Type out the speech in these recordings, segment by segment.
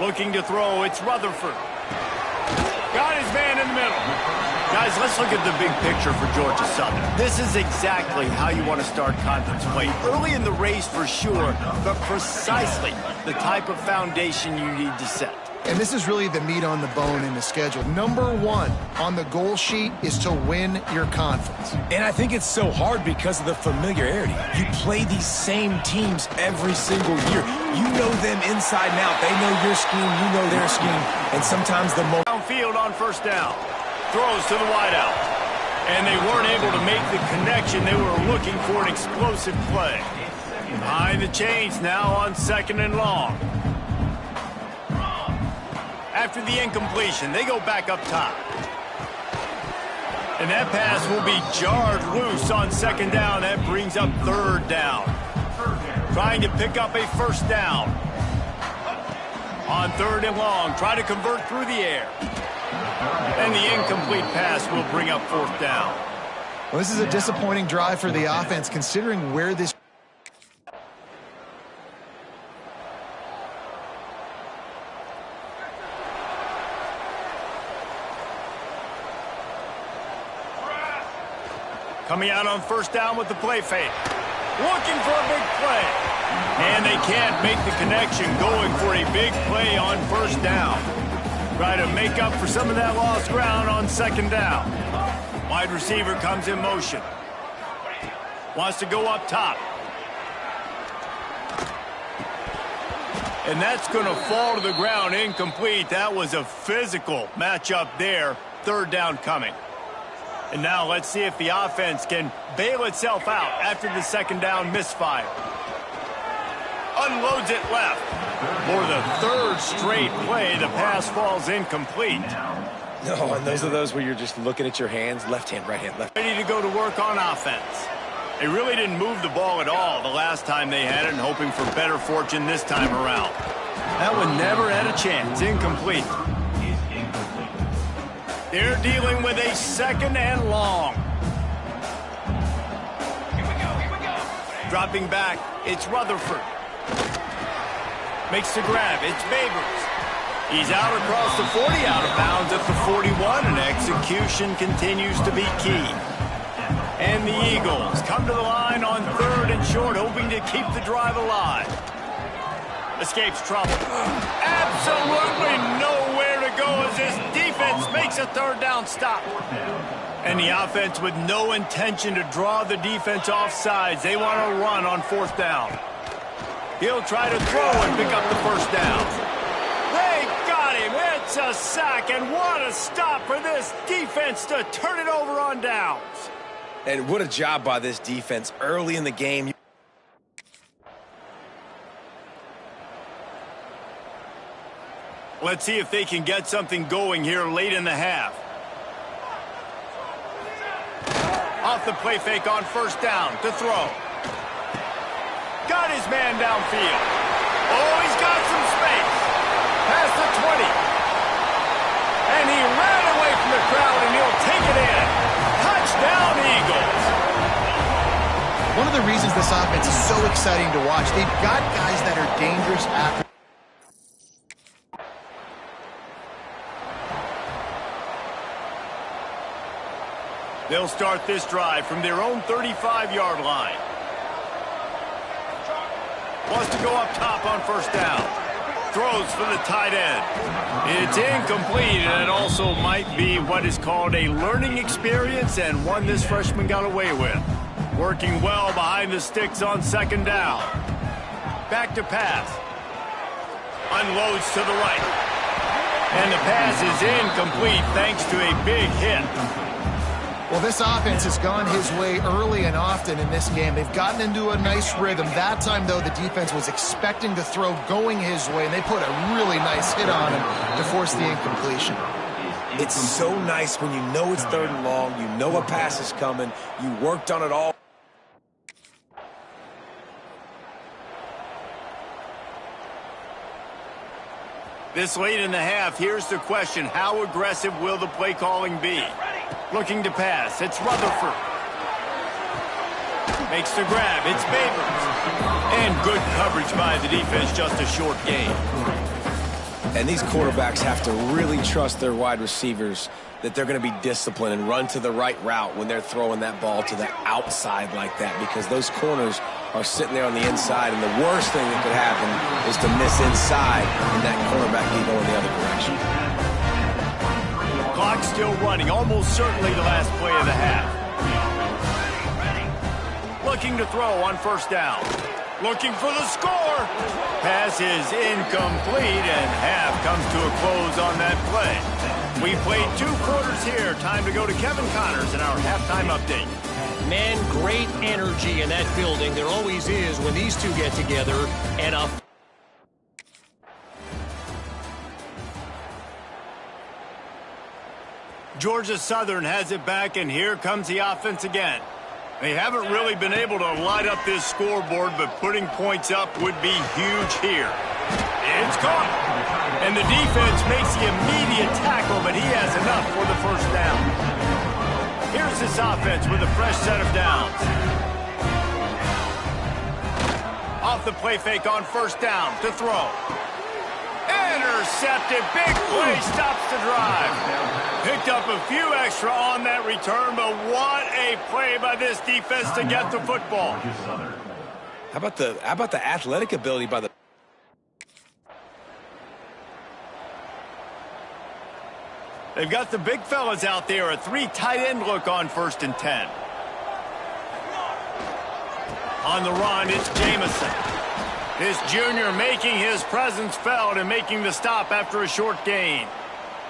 Looking to throw, it's Rutherford. Got his man in the middle. Guys, let's look at the big picture for Georgia Southern. This is exactly how you want to start conference play. Early in the race for sure, but precisely the type of foundation you need to set. And this is really the meat on the bone in the schedule. Number one on the goal sheet is to win your conference. And I think it's so hard because of the familiarity. You play these same teams every single year. You know them inside and out. They know your scheme, you know their scheme. And sometimes the most downfield on first down. Throws to the wideout. And they weren't able to make the connection. They were looking for an explosive play. Behind the chains now on 2nd and long. After the incompletion, they go back up top. And that pass will be jarred loose on 2nd down. That brings up 3rd down. Trying to pick up a 1st down. On 3rd and long, try to convert through the air. And the incomplete pass will bring up 4th down. Well, this is a disappointing drive for the offense, considering where this... Coming out on 1st down with the play fake. Looking for a big play. And they can't make the connection, going for a big play on 1st down. Try to make up for some of that lost ground on 2nd down. Wide receiver comes in motion. Wants to go up top. And that's going to fall to the ground, incomplete. That was a physical matchup there. 3rd down coming. And now let's see if the offense can bail itself out after the 2nd down misfire. Unloads it left. For the 3rd straight play, the pass falls incomplete. No, and those are those where you're just looking at your hands, left hand, right hand, left. Ready to go to work on offense. They really didn't move the ball at all the last time they had it, and hoping for better fortune this time around. That one never had a chance. Incomplete. They're dealing with a 2nd and long. Here we go. Dropping back, it's Rutherford. Makes the grab, it's Babers. He's out across the 40, out of bounds at the 41, and execution continues to be key. And the Eagles come to the line on 3rd and short, hoping to keep the drive alive. Escapes trouble. Absolutely nowhere to go as this defense makes a 3rd down stop. And the offense with no intention to draw the defense off sides. They want to run on 4th down. He'll try to throw and pick up the 1st down. They got him. It's a sack, and what a stop for this defense to turn it over on downs. And what a job by this defense early in the game. Let's see if they can get something going here late in the half. Off the play fake on 1st down to throw. Got his man downfield. Oh, he's got some space. Past the 20. And he ran away from the crowd, and he'll take it in. Touchdown, Eagles. One of the reasons this offense is so exciting to watch, they've got guys that are dangerous after. They'll start this drive from their own 35-yard line. Wants to go up top on 1st down. Throws for the tight end. It's incomplete, and it also might be what is called a learning experience, and one this freshman got away with. Working well behind the sticks on 2nd down. Back to pass. Unloads to the right. And the pass is incomplete thanks to a big hit. Well, this offense has gone his way early and often in this game. They've gotten into a nice rhythm. That time, though, the defense was expecting the throw going his way, and they put a really nice hit on him to force the incompletion. It's so nice when you know it's 3rd and long, you know a pass is coming, you worked on it all. This late in the half, here's the question. How aggressive will the play calling be? Looking to pass, it's Rutherford. Makes the grab, it's Babers. And good coverage by the defense, just a short gain. And these quarterbacks have to really trust their wide receivers that they're going to be disciplined and run to the right route when they're throwing that ball to the outside like that, because those corners are sitting there on the inside, and the worst thing that could happen is to miss inside and that cornerback be going the other direction. Clock still running, almost certainly the last play of the half. Looking to throw on first down. Looking for the score. Pass is incomplete, and half comes to a close on that play. We played 2 quarters here. Time to go to Kevin Connors in our halftime update. Man, great energy in that building. There always is when these two get together. And Georgia Southern has it back, and here comes the offense again. They haven't really been able to light up this scoreboard, but putting points up would be huge here. It's caught. And the defense makes the immediate tackle, but he has enough for the first down. Here's this offense with a fresh set of downs. Off the play fake on first down to throw. Intercepted. Big play stops the drive. Picked up a few extra on that return, but what a play by this defense to get the football. How about the athletic ability by the... They've got the big fellas out there, a 3 tight end look on 1st and 10. On the run, it's Jamison. This junior making his presence felt and making the stop after a short gain.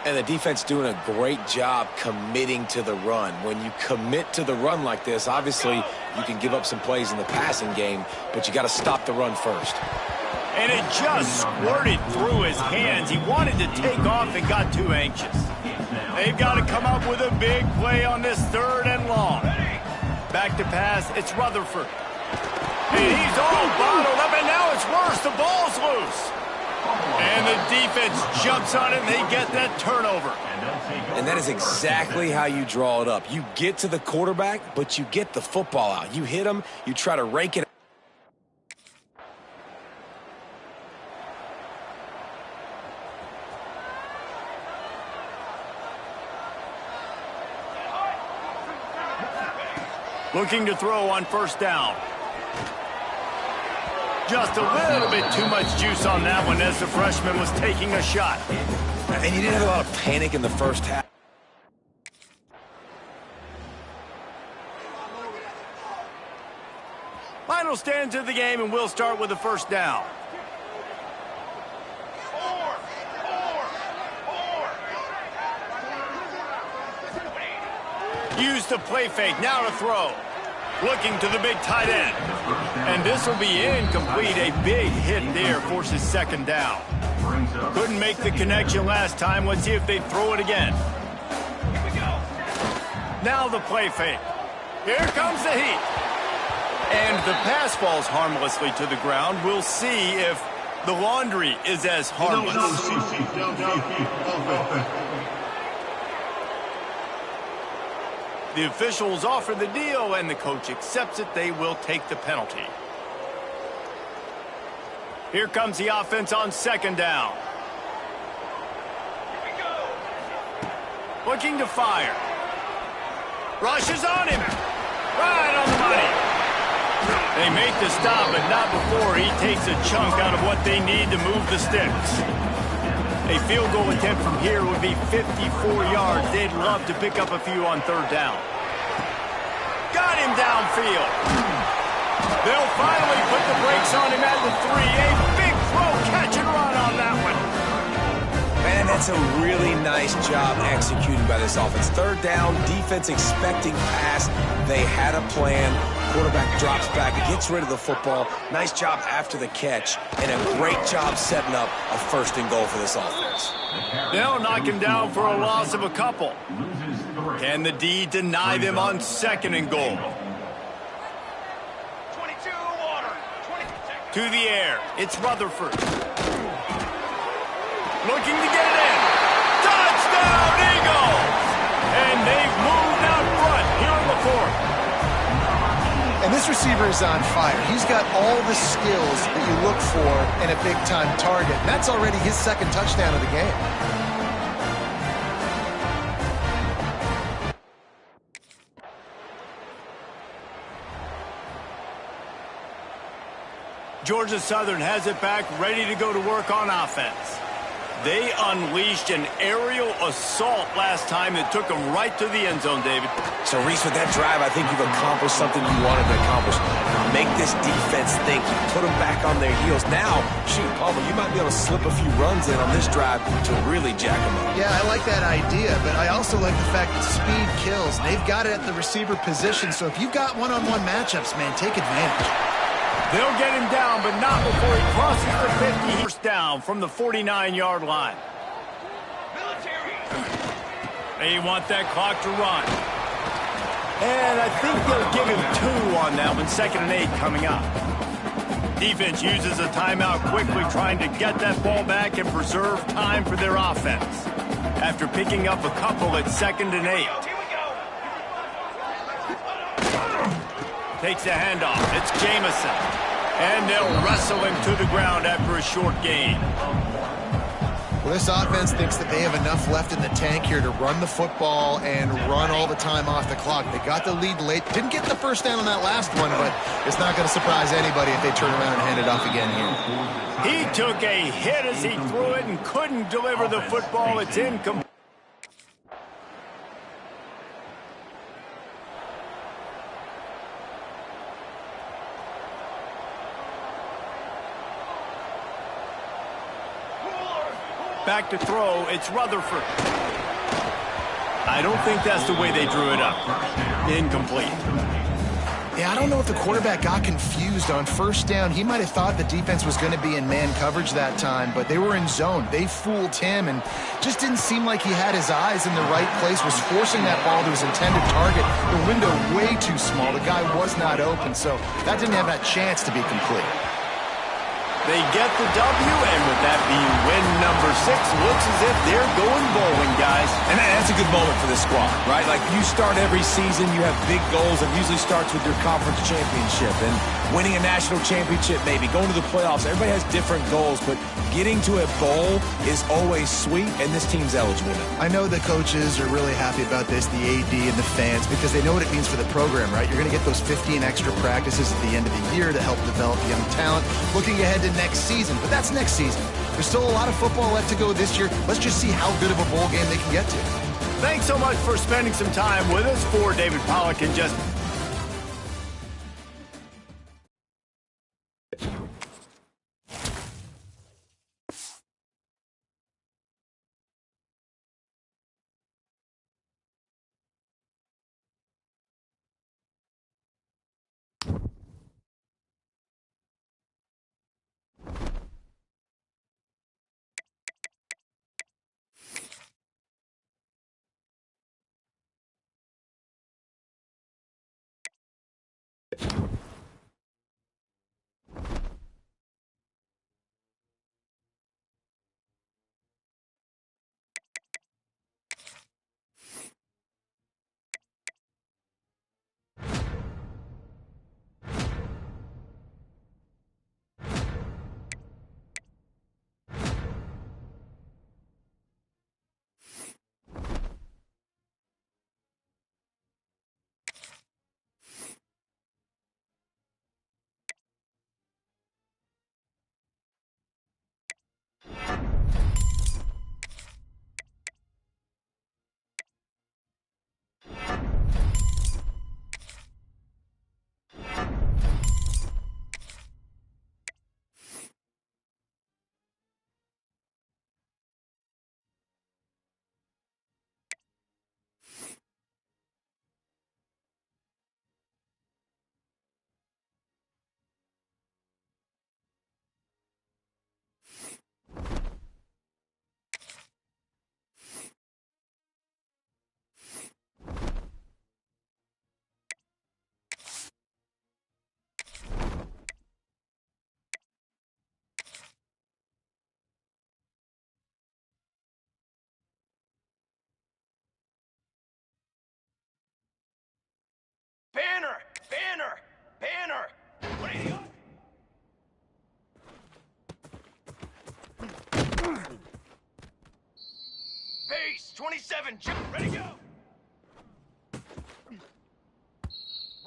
And the defense doing a great job committing to the run. When you commit to the run like this, obviously you can give up some plays in the passing game, but you got to stop the run first. And it just squirted through his hands. He wanted to take off and got too anxious. They've got to come up with a big play on this 3rd and long. Back to pass, it's Rutherford. And he's all bottled up, and now it's worse. The ball's loose. And the defense jumps on it, and they get that turnover. And that is exactly how you draw it up. You get to the quarterback, but you get the football out. You hit him, you try to rake it. Looking to throw on first down. Just a little bit too much juice on that one as the freshman was taking a shot. And you didn't have a lot of panic in the first half. Final stands of the game, and we'll start with the first down. Use the play fake, now to throw. Looking to the big tight end. And this will be incomplete. A big hit there forces 2nd down. Couldn't make the connection last time. Let's see if they throw it again. Now the play fake. Here comes the heat. And the pass falls harmlessly to the ground. We'll see if the laundry is as harmless. The officials offer the deal, and the coach accepts it. They will take the penalty. Here comes the offense on 2nd down. Looking to fire. Rushes on him. Right on the money. They make the stop, but not before he takes a chunk out of what they need to move the sticks. A field goal attempt from here would be 54 yards. They'd love to pick up a few on 3rd down. Got him downfield. They'll finally put the brakes on him at the 3. A big throw, catch and run on that one. Man, that's a really nice job executing by this offense. 3rd down, defense expecting pass. They had a plan. Quarterback drops back, gets rid of the football. Nice job after the catch, and a great job setting up a 1st and goal for this offense. They'll knock him down for a loss of a couple. Can the D deny them on 2nd and goal? To the air, it's Rutherford. Looking to get it in. Touchdown, Eagles! And they've moved out front here in the 4th. And This receiver is on fire. He's got all the skills that you look for in a big-time target. And that's already his second touchdown of the game. Georgia Southern has it back, ready to go to work on offense. They unleashed an aerial assault last time that took them right to the end zone, David. So, Reese, with that drive, I think you've accomplished something you wanted to accomplish. Make this defense think. You put them back on their heels. Now, shoot, Palmer, you might be able to slip a few runs in on this drive to really jack them up. Yeah, I like that idea, but I also like the fact that speed kills. They've got it at the receiver position, so if you've got one-on-one matchups, man, take advantage. They'll get him down, but not before he crosses the 50. First down from the 49-yard line. They want that clock to run. And I think they'll give him 2 on that one. 2nd and 8 coming up. Defense uses a timeout quickly, trying to get that ball back and preserve time for their offense. After picking up a couple at 2nd and 8. Takes a handoff. It's Jamison. And they'll wrestle him to the ground after a short gain. Well, this offense thinks that they have enough left in the tank here to run the football and run all the time off the clock. They got the lead late. Didn't get the first down on that last one, but it's not going to surprise anybody if they turn around and hand it off again here. He took a hit as he threw it and couldn't deliver the football. It's incomplete. Back to throw, it's Rutherford. I don't think that's the way they drew it up. Incomplete. Yeah, I don't know if the quarterback got confused on first down. He might have thought the defense was going to be in man coverage that time, but they were in zone. They fooled him and just didn't seem like he had his eyes in the right place, was forcing that ball to his intended target. The window way too small. The guy was not open, so that didn't have that chance to be complete. They get the W, and with that being win number 6, looks as if they're going bowling, guys. And that's a good moment for this squad, right? Like, you start every season, you have big goals. It usually starts with your conference championship and winning a national championship, maybe going to the playoffs. Everybody has different goals, but getting to a bowl is always sweet, and this team's eligible now. I know the coaches are really happy about this, the AD and the fans, because they know what it means for the program, right? You're going to get those 15 extra practices at the end of the year to help develop young talent. Looking ahead to next season, but that's next season. There's still a lot of football left to go this year. Let's just see how good of a bowl game they can get to. Thanks so much for spending some time with us. For David Pollack and just pace. 27, ready, go.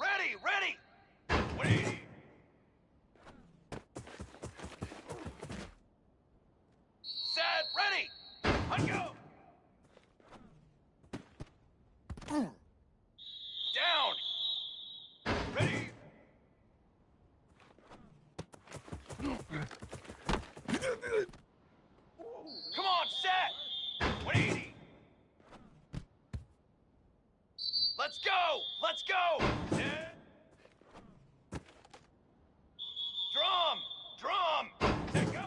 Ready. 180. Set, ready. Hunt, go. Down. Ready. Come on, set. 180. Let's go. Set. Drum. Set, go.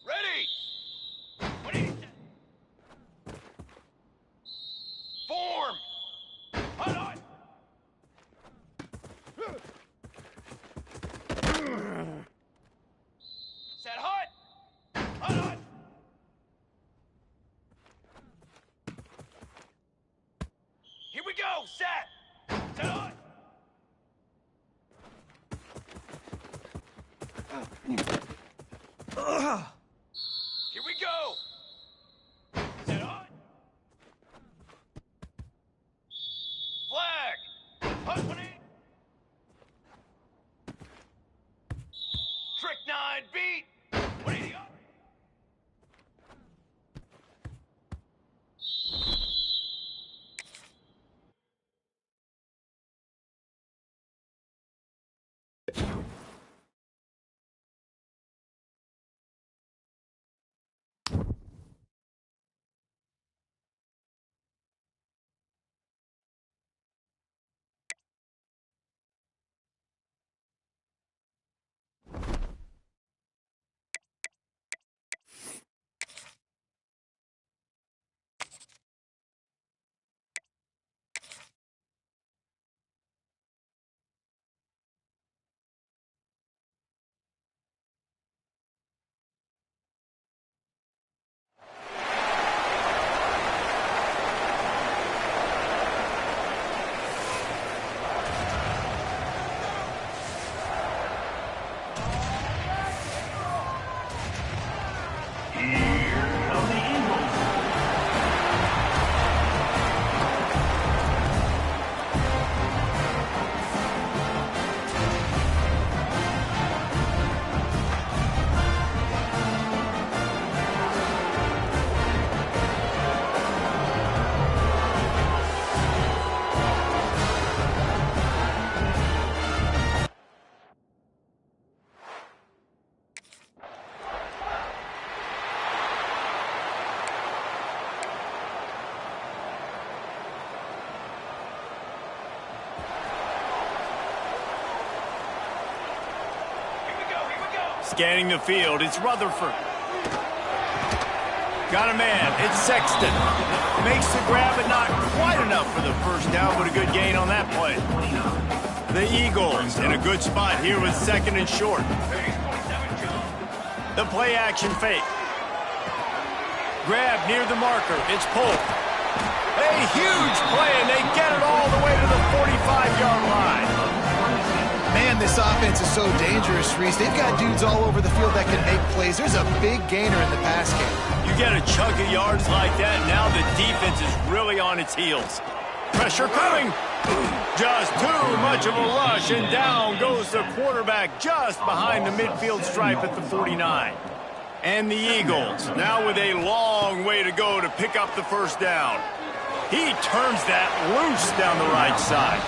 Ready. 180. Form. Hunt on. Set hut. Hunt on. Here we go. Set hut. Here we go. Set hut. Flag. Hunt 180. Trick 9 beat. 180 up. Scanning the field, it's Rutherford. Got a man, it's Sexton. Makes the grab, but not quite enough for the first down, but a good gain on that play. The Eagles in a good spot here with 2nd and short. The play action fake. Grab near the marker, it's Polk. A huge play, and they get it all the way to the 45-yard line. Man, this offense is so dangerous, Reese. They've got dudes all over the field that can make plays. There's a big gainer in the pass game. You get a chunk of yards like that, now the defense is really on its heels. Pressure coming. Just too much of a rush, and down goes the quarterback just behind the midfield stripe at the 49. And the Eagles, now with a long way to go to pick up the first down. He turns that loose down the right side.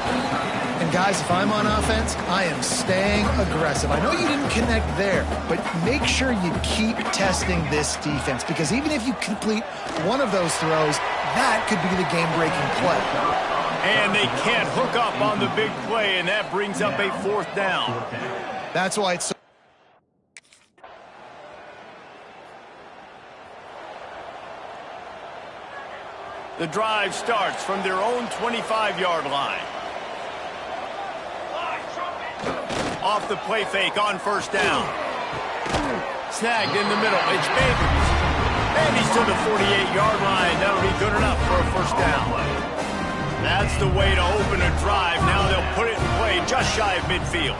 And guys, if I'm on offense, I am staying aggressive. I know you didn't connect there, but make sure you keep testing this defense, because even if you complete one of those throws, that could be the game-breaking play. And they can't hook up on the big play, and that brings up a 4th down. That's why it's so... The drive starts from their own 25-yard line. Off the play fake on first down. Snagged in the middle. It's Babers. And he's to the 48-yard line. That'll be good enough for a first down. That's the way to open a drive. Now they'll put it in play just shy of midfield.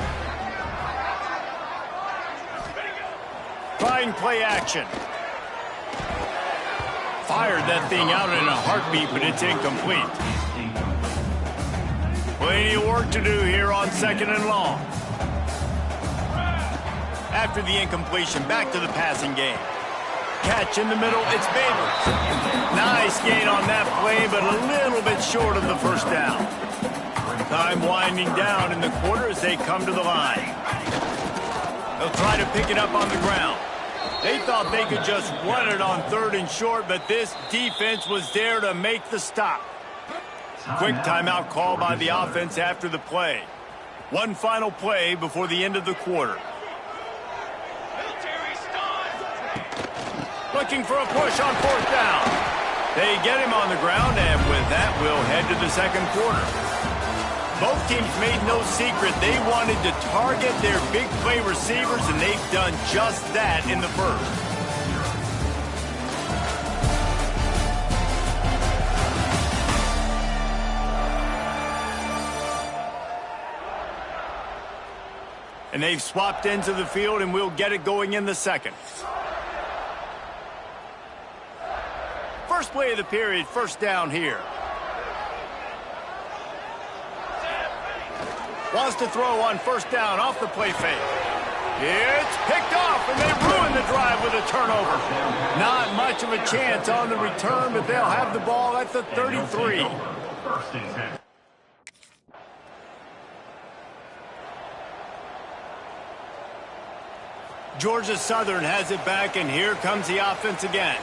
trying play action. Fired that thing out in a heartbeat, but it's incomplete. Plenty of work to do here on 2nd and long. After the incompletion, back to the passing game. Catch in the middle, it's Babers. Nice gain on that play, but a little bit short of the first down. Time winding down in the quarter as they come to the line. They'll try to pick it up on the ground. They thought they could just run it on 3rd and short, but this defense was there to make the stop. Quick timeout call by the offense after the play. One final play before the end of the quarter. Looking for a push on 4th down. They get him on the ground, and with that, we'll head to the 2nd quarter. Both teams made no secret they wanted to target their big play receivers, and they've done just that in the first. And they've swapped ends of the field, and we'll get it going in the 2nd. First play of the period, 1st down here. Wants to throw on 1st down off the play fake. It's picked off, and they ruin the drive with a turnover. Not much of a chance on the return, but they'll have the ball at the 33. Georgia Southern has it back, and here comes the offense again.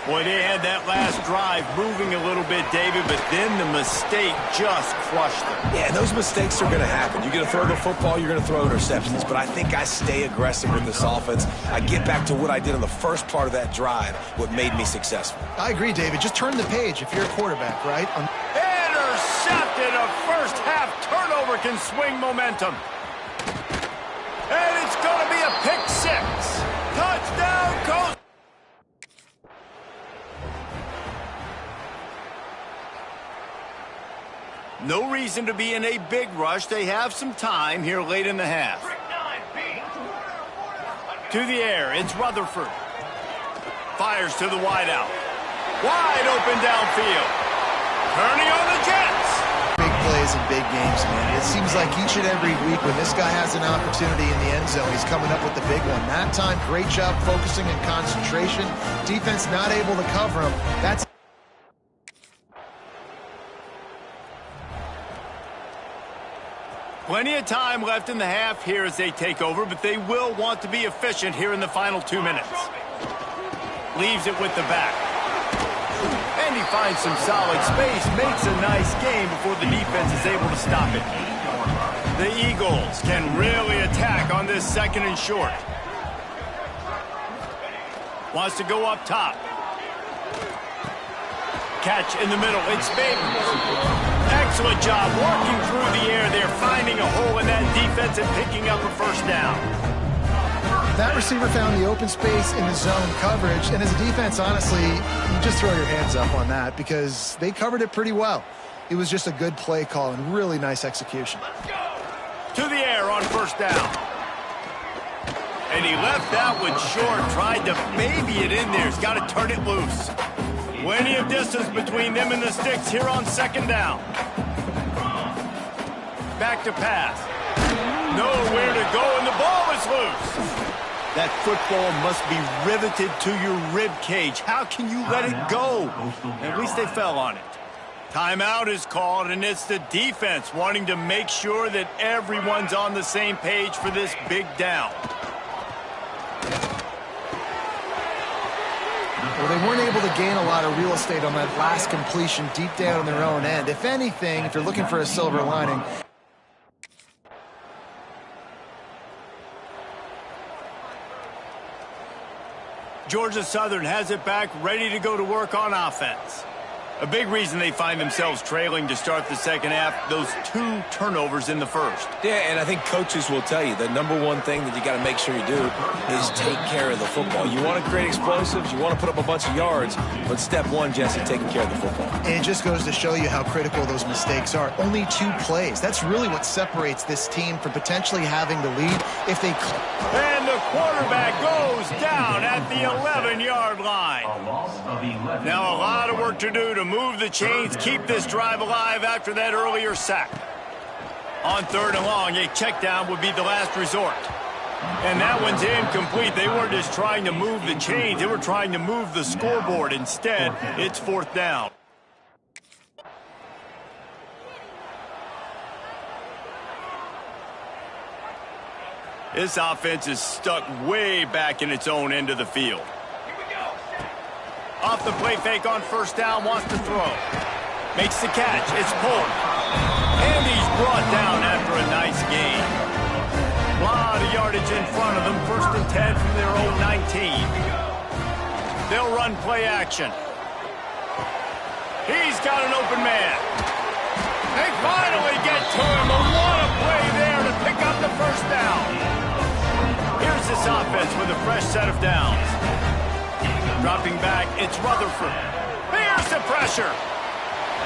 Boy, they had that last drive moving a little bit, David, but then the mistake just crushed them. Yeah, those mistakes are going to happen. You're going to throw the football, you're going to throw interceptions, but I think I stay aggressive with this offense. I get back to what I did in the first part of that drive, what made me successful. I agree, David. Just turn the page if you're a quarterback, right? Intercepted. A first-half turnover can swing momentum. And it's going to be a pick 6. Touchdown, Coast. No reason to be in a big rush. They have some time here late in the half. To the air, it's Rutherford. Fires to the wideout. Wide open downfield. Turning on the Jets. Big plays and big games, man. It seems like each and every week when this guy has an opportunity in the end zone, he's coming up with the big one. That time, great job focusing and concentration. Defense not able to cover him. That's plenty of time left in the half here as they take over, but they will want to be efficient here in the final 2 minutes. Leaves it with the back. And he finds some solid space, makes a nice game before the defense is able to stop it. The Eagles can really attack on this 2nd and short. Wants to go up top. Catch in the middle, it's Babers. Excellent job working through the air. They're finding a hole in that defense and picking up a 1st down. that receiver found the open space in the zone coverage, and as a defense, honestly, you just throw your hands up on that because they covered it pretty well. It was just a good play call and really nice execution. To the air on 1st down. And he left that one short, tried to baby it in there. He's got to turn it loose. Plenty of distance between them and the sticks here on 2nd down. Back to pass. Nowhere to go, and the ball is loose. That football must be riveted to your rib cage. How can you let it go? At least they fell on it. Timeout is called, and it's the defense wanting to make sure that everyone's on the same page for this big down. Well, they weren't able to gain a lot of real estate on that last completion deep down in their own end. If anything, if you're looking for a silver lining, Georgia Southern has it back, ready to go to work on offense. A big reason they find themselves trailing to start the second half, those 2 turnovers in the first. Yeah, and I think coaches will tell you the number one thing that you got to make sure you do is take care of the football. You want to create explosives, you want to put up a bunch of yards, but step one, Jesse, taking care of the football. And it just goes to show you how critical those mistakes are. Only 2 plays. That's really what separates this team from potentially having the lead if they... And the quarterback goes down at the 11-yard line. Now a lot of work to do to move the chains, keep this drive alive after that earlier sack. On 3rd and long, a check down would be the last resort. And that one's incomplete. They weren't just trying to move the chains, they were trying to move the scoreboard. Instead, it's 4th down. This offense is stuck way back in its own end of the field. Off the play fake on 1st down, wants to throw. Makes the catch, it's pulled. And he's brought down after a nice gain. A lot of yardage in front of them, 1st and 10 from their own 19. They'll run play action. He's got an open man. They finally get to him, and what a play there to pick up the 1st down. Here's this offense with a fresh set of downs. Dropping back, it's Rutherford. Here's the pressure.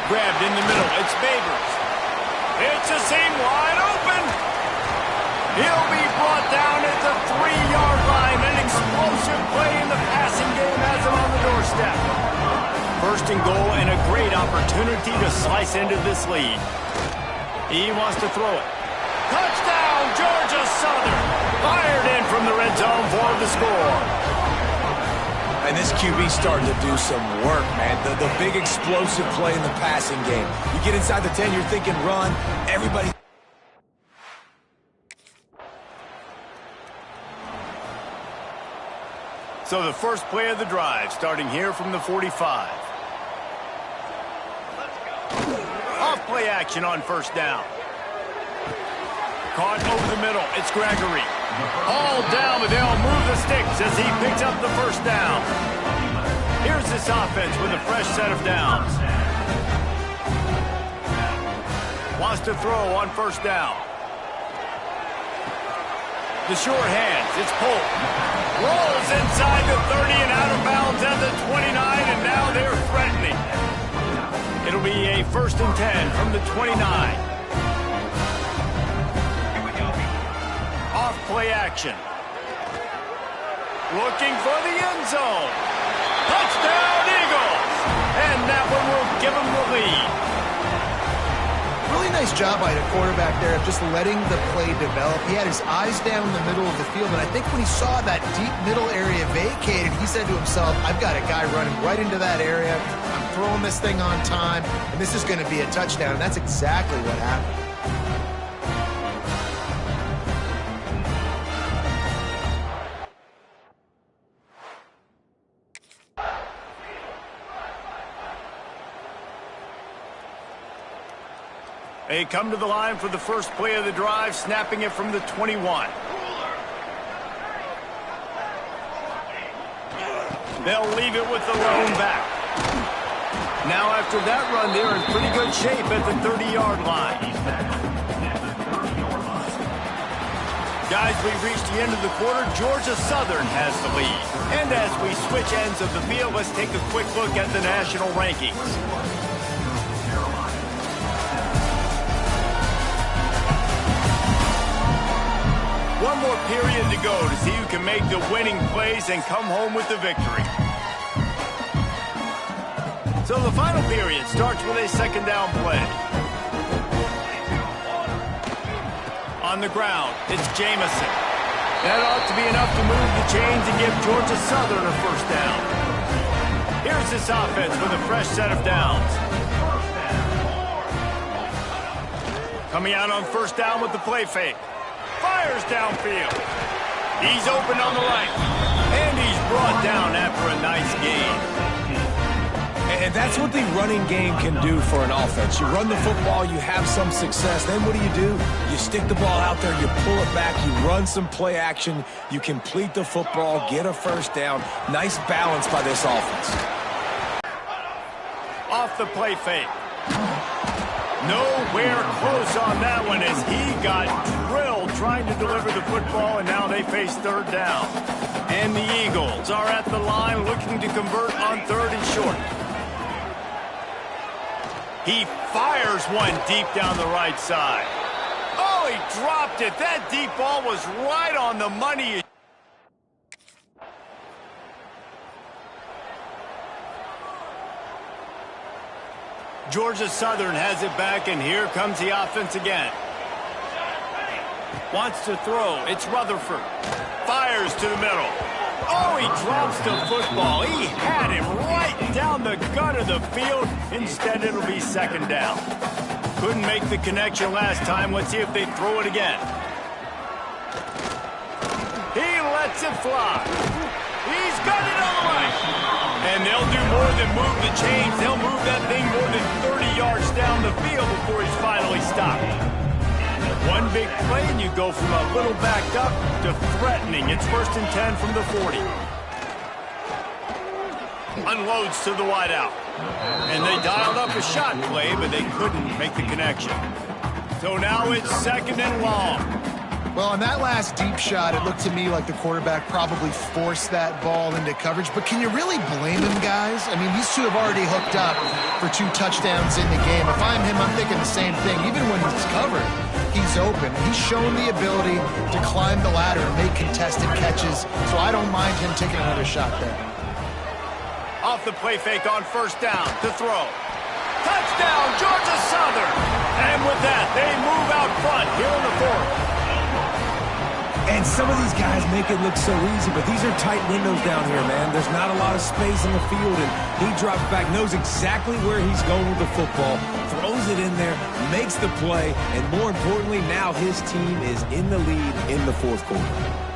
Grabbed in the middle, it's Babers. It's a seam wide open. He'll be brought down at the 3-yard line. An explosive play in the passing game has him on the doorstep. 1st and goal and a great opportunity to slice into this lead. He wants to throw it. Touchdown, Georgia Southern. Fired in from the red zone for the score. And this QB's starting to do some work, man. The big explosive play in the passing game. You get inside the 10, you're thinking run. Everybody... So the first play of the drive, starting here from the 45. Off play action on 1st down. Caught over the middle, it's Gregory. All down, but they'll move the sticks as he picks up the 1st down. Here's this offense with a fresh set of downs. Wants to throw on 1st down. The short hands, it's Polk. Rolls inside the 30 and out of bounds at the 29, and now they're threatening. It'll be a 1st and 10 from the 29. Off play action. Looking for the end zone. Touchdown, Eagles! And that one will give them the lead. Really nice job by the quarterback there of just letting the play develop. He had his eyes down in the middle of the field, and I think when he saw that deep middle area vacated, he said to himself, I've got a guy running right into that area. I'm throwing this thing on time, and this is going to be a touchdown. And that's exactly what happened. They come to the line for the first play of the drive, snapping it from the 21. They'll leave it with the lone back. Now after that run, they're in pretty good shape at the 30-yard line. Guys, we've reached the end of the quarter. Georgia Southern has the lead. And as we switch ends of the field, let's take a quick look at the national rankings. One more period to go to see who can make the winning plays and come home with the victory. So the final period starts with a 2nd down play. On the ground, it's Jamison. That ought to be enough to move the chains and give Georgia Southern a 1st down. Here's this offense with a fresh set of downs. Coming out on 1st down with the play fake. Fires downfield. He's open on the right. And he's brought down after a nice gain. And that's what the running game can do for an offense. You run the football, you have some success. Then what do? You stick the ball out there, you pull it back, you run some play action, you complete the football, get a 1st down. Nice balance by this offense. Off the play fake. Nowhere close on that one as he got drilled trying to deliver the football, and now they face third down. And the Eagles are at the line looking to convert on 3rd and short. He fires one deep down the right side. Oh, he dropped it. That deep ball was right on the money. Georgia Southern has it back, and here comes the offense again. Wants to throw. It's Rutherford. Fires to the middle. Oh, he drops the football. He had him right down the gut of the field. Instead, it'll be 2nd down. Couldn't make the connection last time. Let's see if they throw it again. He lets it fly. He's got it on the way. And they'll do more than move the chains. They'll move that thing more than 30 yards down the field before he's finally stopped. One big play, and you go from a little backed up to threatening. It's 1st and 10 from the 40. Unloads to the wideout. And they dialed up a shot play, but they couldn't make the connection. So now it's 2nd and long. Well, on that last deep shot, it looked to me like the quarterback probably forced that ball into coverage. But can you really blame him, guys? I mean, these two have already hooked up for 2 touchdowns in the game. If I'm him, I'm thinking the same thing. Even when he's covered, he's open. He's shown the ability to climb the ladder and make contested catches. So I don't mind him taking another shot there. Off the play fake on 1st down to throw. Touchdown, Georgia Southern! And with that, they move out front here in the 4th. And some of these guys make it look so easy, but these are tight windows down here, man. There's not a lot of space in the field, and he drops back, knows exactly where he's going with the football, throws it in there, makes the play, and more importantly, now his team is in the lead in the 4th quarter.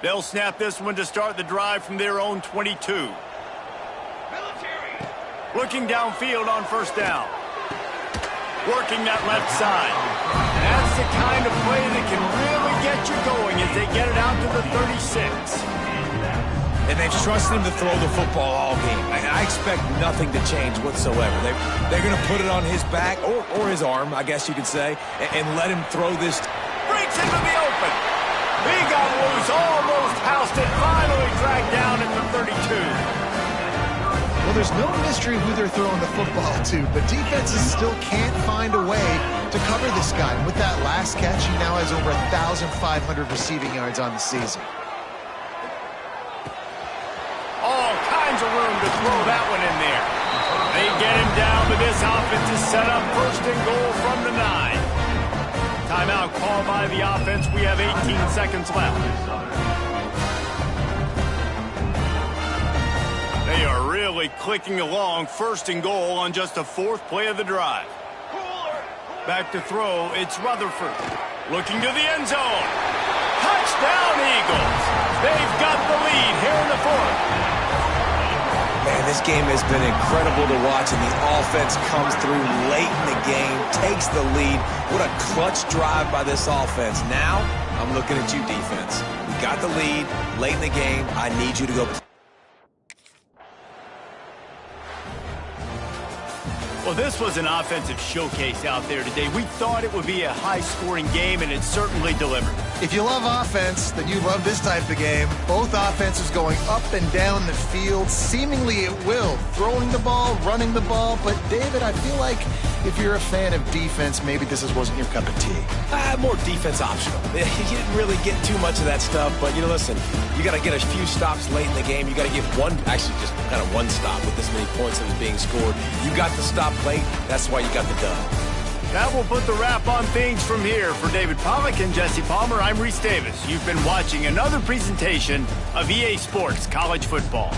They'll snap this one to start the drive from their own 22. Looking downfield on 1st down. Working that left side. That's the kind of play that can really get you going as they get it out to the 36. And they've trusted him to throw the football all game. I expect nothing to change whatsoever. They're going to put it on his back, or his arm, I guess you could say, and let him throw this. Breaks into the open. He got loose, almost housed it, finally dragged down at the 32. Well, there's no mystery who they're throwing the football to, but defenses still can't find a way to cover this guy. And with that last catch, he now has over 1,500 receiving yards on the season. All kinds of room to throw that one in there. They get him down, but this offense is set up 1st and goal from the 9. Timeout called by the offense. We have 18 seconds left. They are really clicking along. 1st and goal on just the 4th play of the drive. Back to throw. It's Rutherford. Looking to the end zone. Touchdown, Eagles. They've got the lead here in the 4th. Man, this game has been incredible to watch, and the offense comes through late in the game, takes the lead. What a clutch drive by this offense. Now, I'm looking at you, defense. We got the lead late in the game. I need you to go. Well, this was an offensive showcase out there today. We thought it would be a high-scoring game, and it certainly delivered. If you love offense, then you love this type of game. Both offenses going up and down the field, seemingly at will. Throwing the ball, running the ball. But, David, I feel like if you're a fan of defense, maybe this wasn't your cup of tea. More defense optional. You didn't really get too much of that stuff, but, listen, you got to get a few stops late in the game. You got to get just kind of one stop with this many points that was being scored. You got the stop late. That's why you got the dub. That will put the wrap on things from here. For David Pollack and Jesse Palmer, I'm Reese Davis. You've been watching another presentation of EA Sports College Football.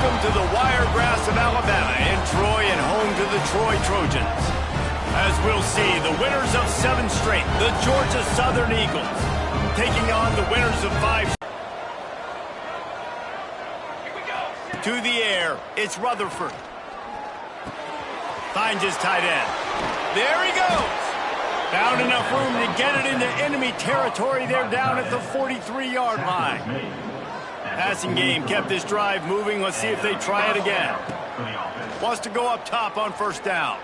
Welcome to the Wiregrass of Alabama in Troy and home to the Troy Trojans. As we'll see, the winners of 7 straight, the Georgia Southern Eagles, taking on the winners of 5. To the air, it's Rutherford. Finds his tight end. There he goes. Found enough room to get it into enemy territory. They're down at the 43-yard line. Passing game kept this drive moving. Let's see if they try it again. Wants to go up top on first down.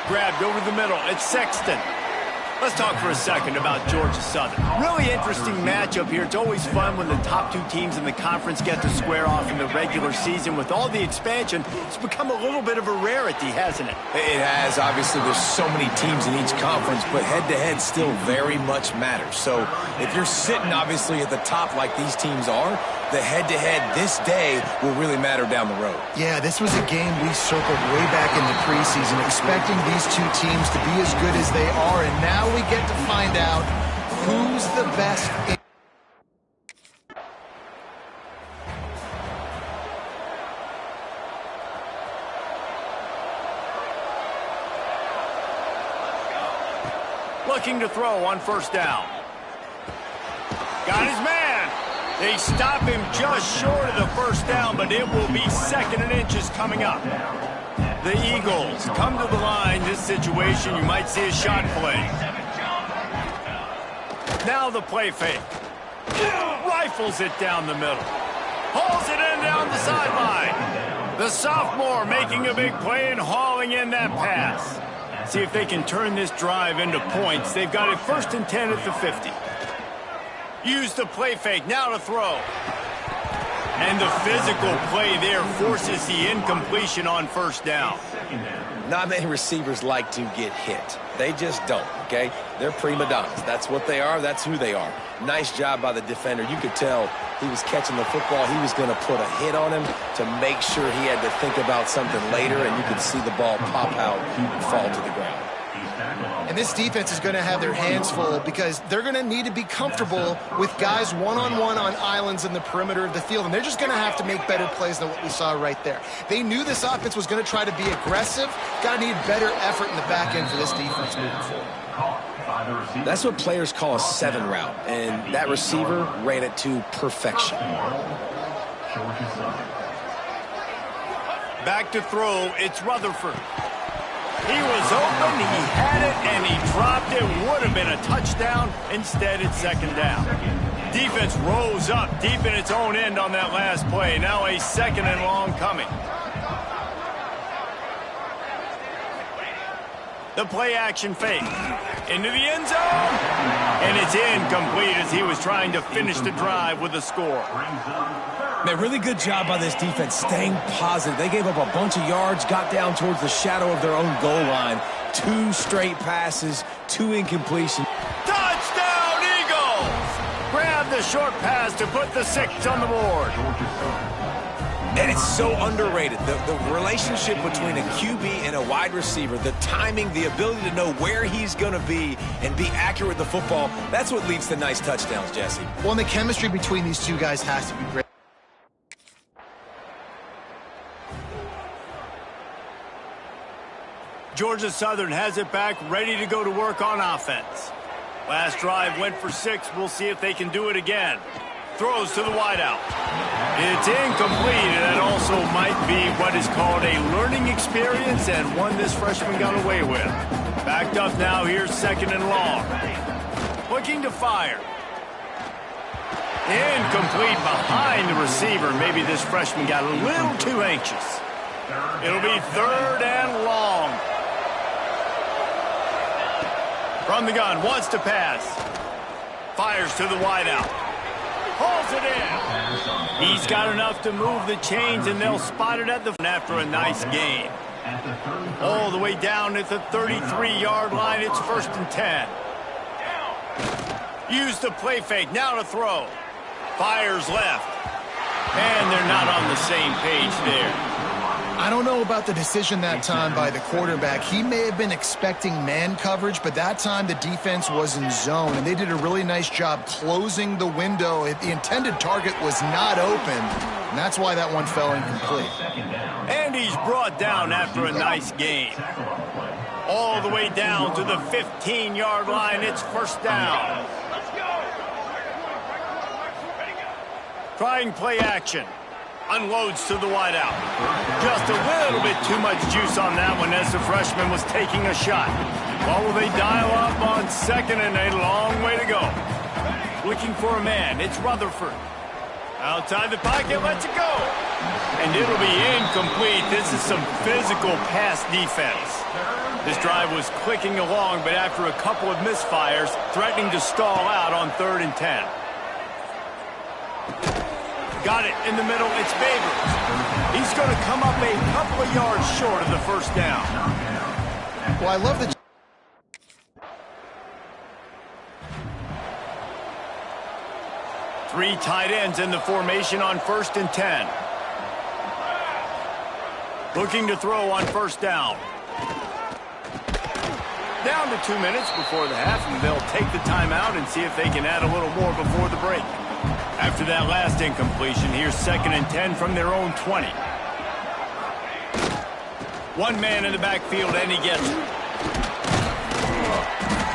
Grabbed over the middle. It's Sexton. Let's talk for a second about Georgia Southern. Really interesting matchup here. It's always fun when the top 2 teams in the conference get to square off in the regular season. With all the expansion, it's become a little bit of a rarity, hasn't it? It has. Obviously, there's so many teams in each conference, but head-to-head still very much matters. So if you're sitting, obviously, at the top like these teams are, the head-to-head this day will really matter down the road. Yeah, this was a game we circled way back in the preseason, expecting these 2 teams to be as good as they are, and now we get to find out who's the best. Looking to throw on first down. Got his man. They stop him just short of the first down, but it will be 2nd and inches coming up. The Eagles come to the line. This situation, you might see a shot play. Now the play fake. Rifles it down the middle. Hauls it in down the sideline. The sophomore making a big play and hauling in that pass. See if they can turn this drive into points. They've got it 1st and 10 at the 50. Use the play fake, now to throw. And the physical play there forces the incompletion on first down. Not many receivers like to get hit. They just don't, okay? They're prima donnas. That's what they are. That's who they are. Nice job by the defender. You could tell he was catching the football. He was going to put a hit on him to make sure he had to think about something later, and you could see the ball pop out and fall to the ground. And this defense is going to have their hands full because they're going to need to be comfortable with guys one-on-one on islands in the perimeter of the field. And they're just going to have to make better plays than what we saw right there. They knew this offense was going to try to be aggressive. Got to need better effort in the back end for this defense moving forward. That's what players call a 7 route. And that receiver ran it to perfection. Back to throw, it's Rutherford. He was open, he had it, and he dropped it. Would have been a touchdown. Instead, it's 2nd down. Defense rose up deep in its own end on that last play. Now a 2nd and long coming. The play action fake. Into the end zone. And it's incomplete as he was trying to finish the drive with a score. Man, really good job by this defense staying positive. They gave up a bunch of yards, got down towards the shadow of their own goal line. 2 straight passes, 2 incompletions. Touchdown, Eagles! Grab the short pass to put the 6 on the board. And it's so underrated. The relationship between a QB and a wide receiver, the timing, the ability to know where he's going to be and be accurate with the football, that's what leads to nice touchdowns, Jesse. Well, and the chemistry between these 2 guys has to be great. Georgia Southern has it back, ready to go to work on offense. Last drive went for 6. We'll see if they can do it again. Throws to the wideout. It's incomplete, and that also might be what is called a learning experience and one this freshman got away with. Backed up now, here's 2nd and long. Looking to fire. Incomplete behind the receiver. Maybe this freshman got a little too anxious. It'll be 3rd and long. From the gun, wants to pass. Fires to the wideout. Pulls it in. He's got enough to move the chains, and they'll spot it at the after a nice gain. All the way down at the 33-yard line. It's 1st and 10. Use the play fake. Now to throw. Fires left. And they're not on the same page there. I don't know about the decision that time by the quarterback. He may have been expecting man coverage, but that time the defense was in zone, and they did a really nice job closing the window. The intended target was not open, and that's why that one fell incomplete. And he's brought down after a nice gain. All the way down to the 15-yard line. It's first down. Trying play action. Unloads to the wideout. Just a little bit too much juice on that one as the freshman was taking a shot. Well, will they dial up on second and a long way to go? Looking for a man. It's Rutherford. Outside the pocket, lets it go. And it'll be incomplete. This is some physical pass defense. This drive was clicking along, but after a couple of misfires, threatening to stall out on 3rd and 10. Got it in the middle. It's Babers. He's going to come up a couple of yards short of the first down. Well, I love the... Three tight ends in the formation on 1st and 10. Looking to throw on first down. Down to 2 minutes before the half, and they'll take the timeout and see if they can add a little more before the break. After that last incompletion, here's 2nd and 10 from their own 20. One man in the backfield, and he gets it.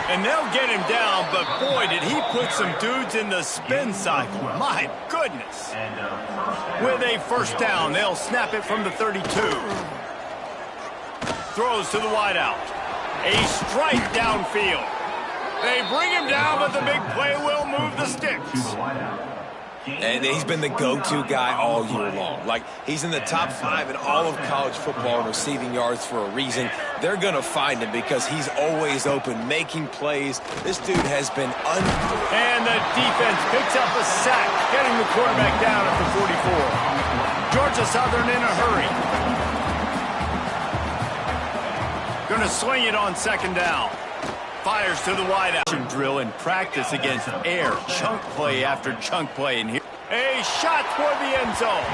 And they'll get him down, but boy, did he put some dudes in the spin cycle. My goodness. With a first down, they'll snap it from the 32. Throws to the wideout. A strike downfield. They bring him down, but the big play will move the sticks. And he's been the go-to guy all year long. Like, he's in the top 5 in all of college football in receiving yards for a reason. They're going to find him because he's always open, making plays. This dude has been And the defense picks up a sack, getting the quarterback down at the 44. Georgia Southern in a hurry. Going to sling it on 2nd down. Fires to the wideout. Drill in practice against air. Chunk play after chunk play. And here, a shot toward the end zone.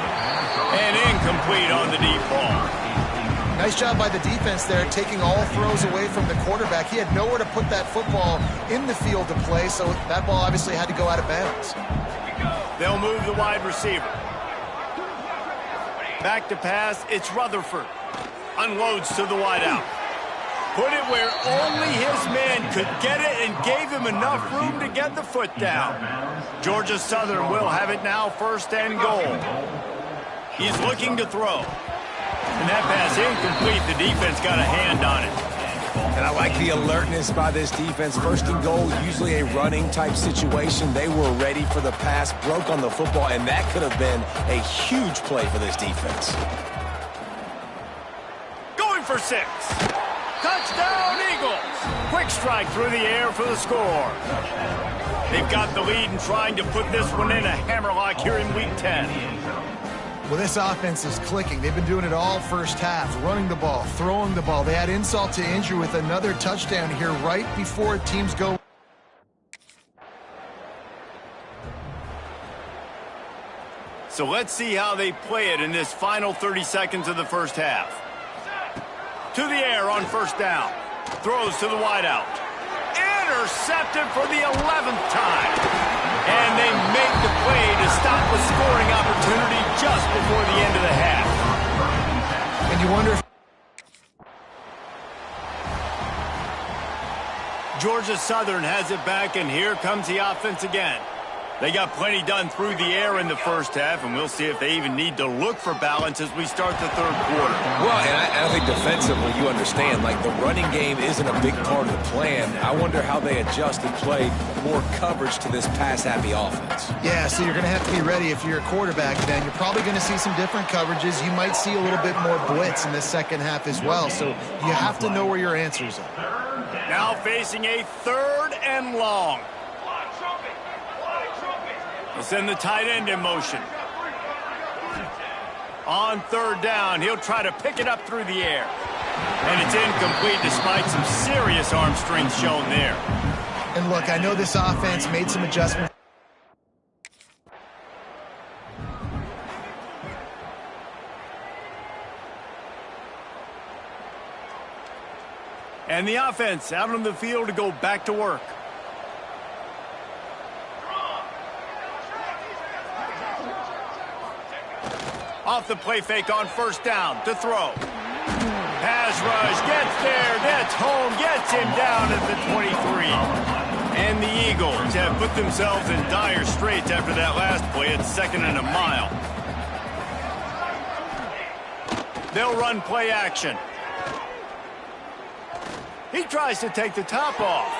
And incomplete on the deep ball. Nice job by the defense there, taking all throws away from the quarterback. He had nowhere to put that football in the field to play, so that ball obviously had to go out of bounds. They'll move the wide receiver. Back to pass, it's Rutherford. Unloads to the wideout. Put it where only his man could get it and gave him enough room to get the foot down. Georgia Southern will have it now, 1st and goal. He's looking to throw. And that pass incomplete. The defense got a hand on it. And I like the alertness by this defense. 1st and goal, usually a running type situation. They were ready for the pass, broke on the football, and that could have been a huge play for this defense. Going for 6. Touchdown, Eagles! Quick strike through the air for the score. They've got the lead and trying to put this one in a hammerlock here in Week 10. Well, this offense is clicking. They've been doing it all first half, running the ball, throwing the ball. They had insult to injury with another touchdown here right before teams go. So let's see how they play it in this final 30 seconds of the first half. To the air on first down. Throws to the wideout. Intercepted for the 11th time. And they make the play to stop the scoring opportunity just before the end of the half. And you wonder if Georgia Southern has it back, and here comes the offense again. They got plenty done through the air in the first half, and we'll see if they even need to look for balance as we start the 3rd quarter. Well, and I think defensively, you understand, like, the running game isn't a big part of the plan. I wonder how they adjust and play more coverage to this pass-happy offense. Yeah, so you're going to have to be ready if you're a quarterback then. You're probably going to see some different coverages. You might see a little bit more blitz in the second half as well, so you have to know where your answers are. Now facing a 3rd and long. He'll send the tight end in motion. On 3rd down, he'll try to pick it up through the air. And it's incomplete despite some serious arm strength shown there. And look, I know this offense made some adjustments. And the offense out on the field to go back to work. Off the play fake on first down to throw. Pass rush, gets there, gets home, gets him down at the 23. And the Eagles have put themselves in dire straits after that last play. It's 2nd and a mile. They'll run play action. He tries to take the top off.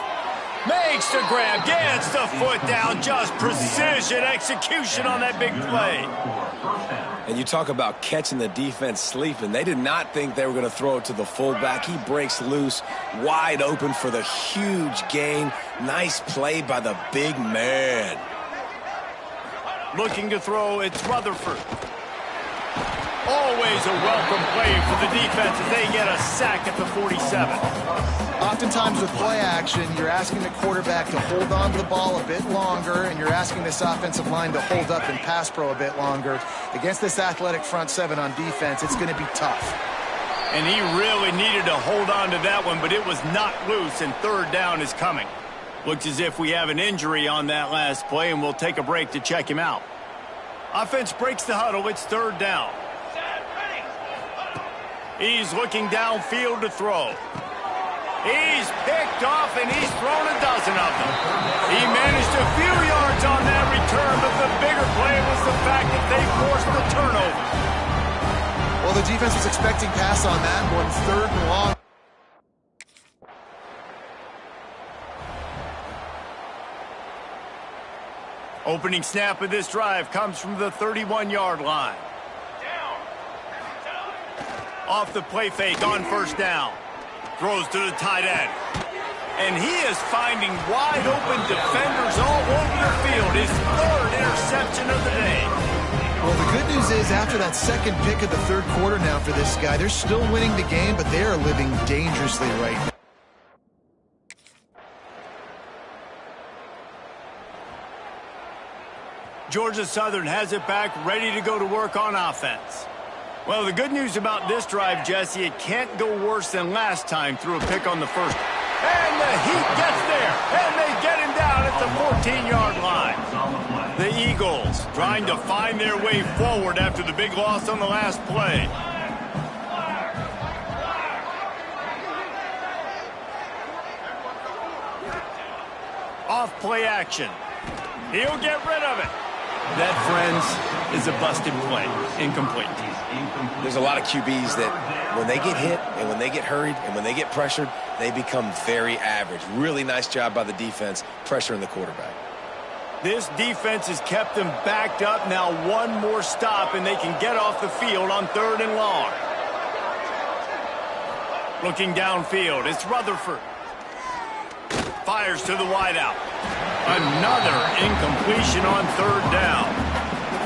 Makes the grab, gets the foot down. Just precision execution on that big play. And you talk about catching the defense sleeping. They did not think they were going to throw it to the fullback. He breaks loose, wide open for the huge gain. Nice play by the big man. Looking to throw, it's Rutherford. Always a welcome play for the defense as they get a sack at the 47. Oftentimes with play action, you're asking the quarterback to hold on to the ball a bit longer, and you're asking this offensive line to hold up in pass pro a bit longer. Against this athletic front seven on defense, it's going to be tough. And he really needed to hold on to that one, but it was not loose, and 3rd down is coming. Looks as if we have an injury on that last play, and we'll take a break to check him out. Offense breaks the huddle. It's 3rd down. He's looking downfield to throw. He's picked off, and he's thrown a dozen of them. He managed a few yards on that return, but the bigger play was the fact that they forced the turnover. Well, the defense was expecting pass on that one, 3rd and long. Opening snap of this drive comes from the 31-yard line. Off the play fake on first down. Throws to the tight end. And he is finding wide open defenders all over the field. His 3rd interception of the day. Well, the good news is after that second pick of the 3rd quarter now for this guy, they're still winning the game, but they are living dangerously right now. Georgia Southern has it back, ready to go to work on offense. Well, the good news about this drive, Jesse, it can't go worse than last time through a pick on the first. And the Heat gets there, and they get him down at the 14-yard line. The Eagles trying to find their way forward after the big loss on the last play. Off play action. He'll get rid of it. That, friends, is a busted play. Incomplete. There's a lot of QBs that when they get hit and when they get hurried and when they get pressured, they become very average. Really nice job by the defense pressuring the quarterback. This defense has kept them backed up. Now one more stop and they can get off the field on 3rd and long. Looking downfield, it's Rutherford. Fires to the wideout. Another incompletion on 3rd down.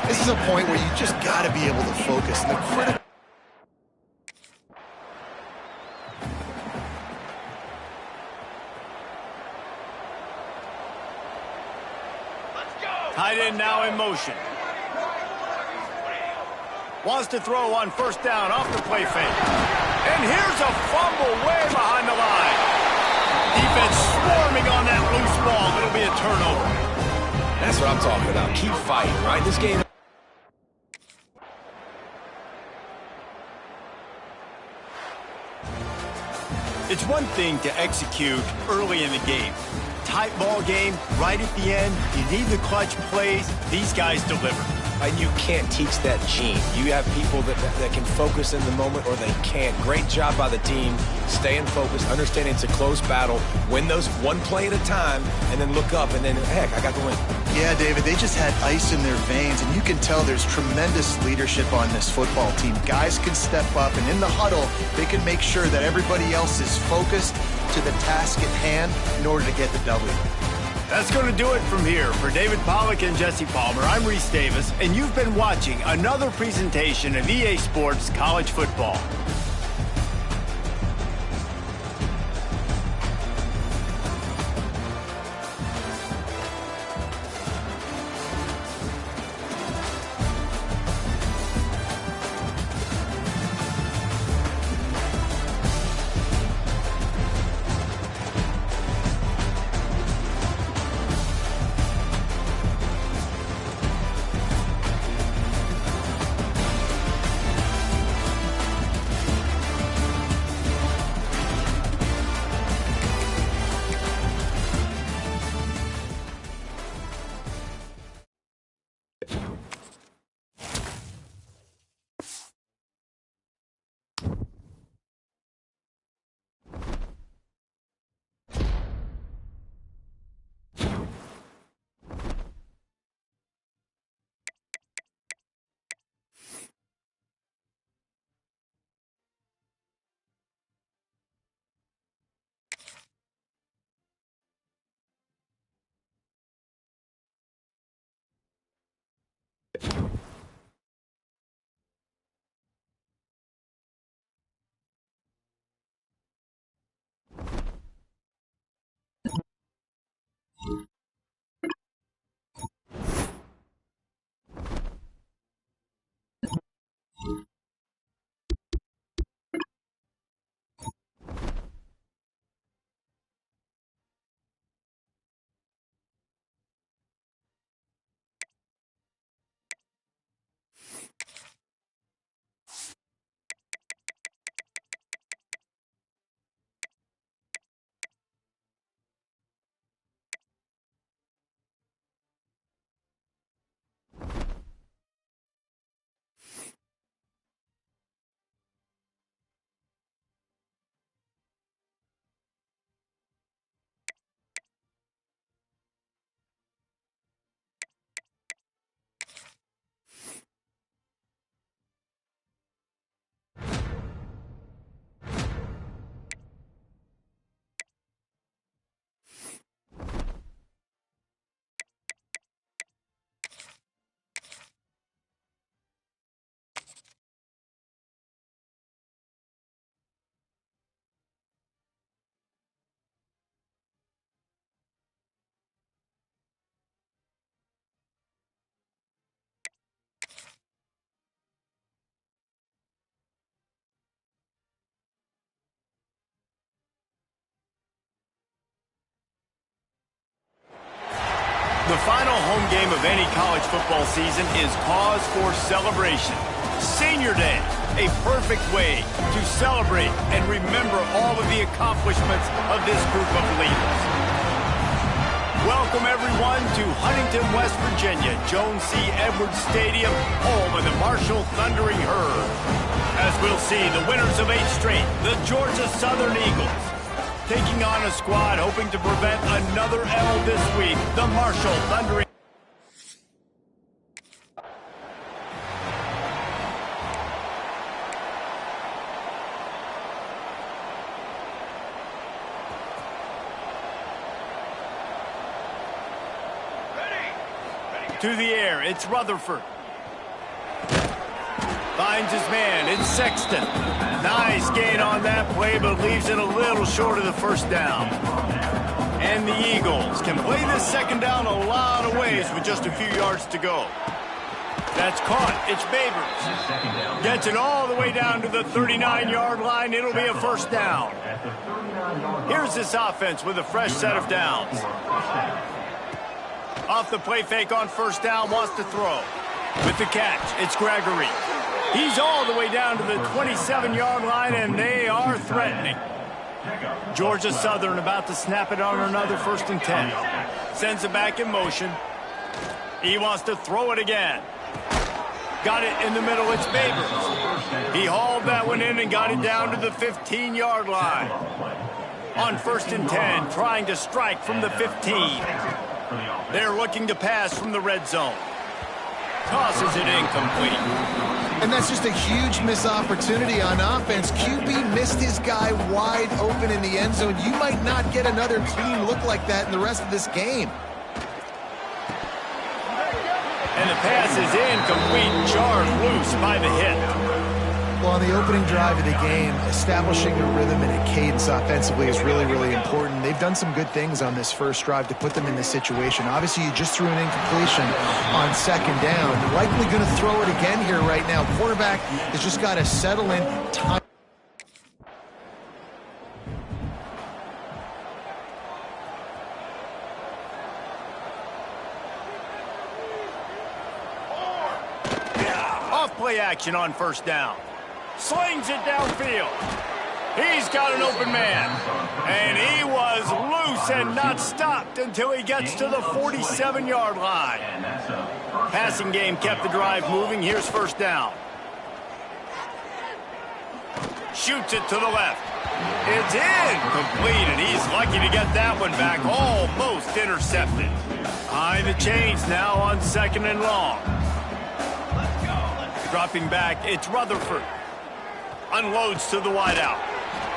This is a point where you just got to be able to focus. And the critical. Tight end now in motion. Wants to throw on first down off the play fake. And here's a fumble way behind the line. Defense swarming on that loose ball. It'll be a turnover. That's what I'm talking about. Keep fighting, right? This game. It's one thing to execute early in the game. Tight ball game, right at the end. You need the clutch plays. These guys deliver. And you can't teach that gene. You have people that can focus in the moment or they can't. Great job by the team, staying focused, understanding it's a close battle, win those one play at a time, and then look up and then, heck, I got the win. Yeah, David, they just had ice in their veins, and you can tell there's tremendous leadership on this football team. Guys can step up, and in the huddle, they can make sure that everybody else is focused to the task at hand in order to get the W. That's going to do it from here. For David Pollack and Jesse Palmer, I'm Reese Davis, and you've been watching another presentation of EA Sports College Football. The final home game of any college football season is cause for celebration. Senior Day, a perfect way to celebrate and remember all of the accomplishments of this group of leaders. Welcome, everyone, to Huntington, West Virginia, Joan C. Edwards Stadium, home of the Marshall Thundering Herd. As we'll see, the winners of 8 straight, the Georgia Southern Eagles, taking on a squad hoping to prevent another L this week, the Marshall Thundering. To the air, it's Rutherford. Finds his man, it's Sexton. Nice gain on that play, but leaves it a little short of the first down. And the Eagles can play this second down a lot of ways with just a few yards to go. That's caught. It's Babers. Gets it all the way down to the 39-yard line. It'll be a first down. Here's this offense with a fresh set of downs. Off the play fake on first down, wants to throw. With the catch, it's Gregory. He's all the way down to the 27-yard line, and they are threatening. Georgia Southern about to snap it on another 1st and 10. Sends it back in motion. He wants to throw it again. Got it in the middle, it's Babers. He hauled that one in and got it down to the 15-yard line. On 1st and 10, trying to strike from the 15. They're looking to pass from the red zone. Tosses it incomplete. And that's just a huge missed opportunity on offense. QB missed his guy wide open in the end zone. You might not get another clean look like that in the rest of this game. And the pass is incomplete, jarred loose by the hit. Well, on the opening drive of the game, establishing a rhythm and a cadence offensively is really, really important. They've done some good things on this first drive to put them in this situation. Obviously, you just threw an incompletion on second down. They're likely going to throw it again here right now. Quarterback has just got to settle in time. Off play action on first down. Slings it downfield. He's got an open man. And he was loose and not stopped until he gets to the 47-yard line. Passing game kept the drive moving. Here's first down. Shoots it to the left. It's incomplete, and he's lucky to get that one back. Almost intercepted. Behind the chains now on 2nd and long. Dropping back, it's Rutherford. Unloads to the wideout.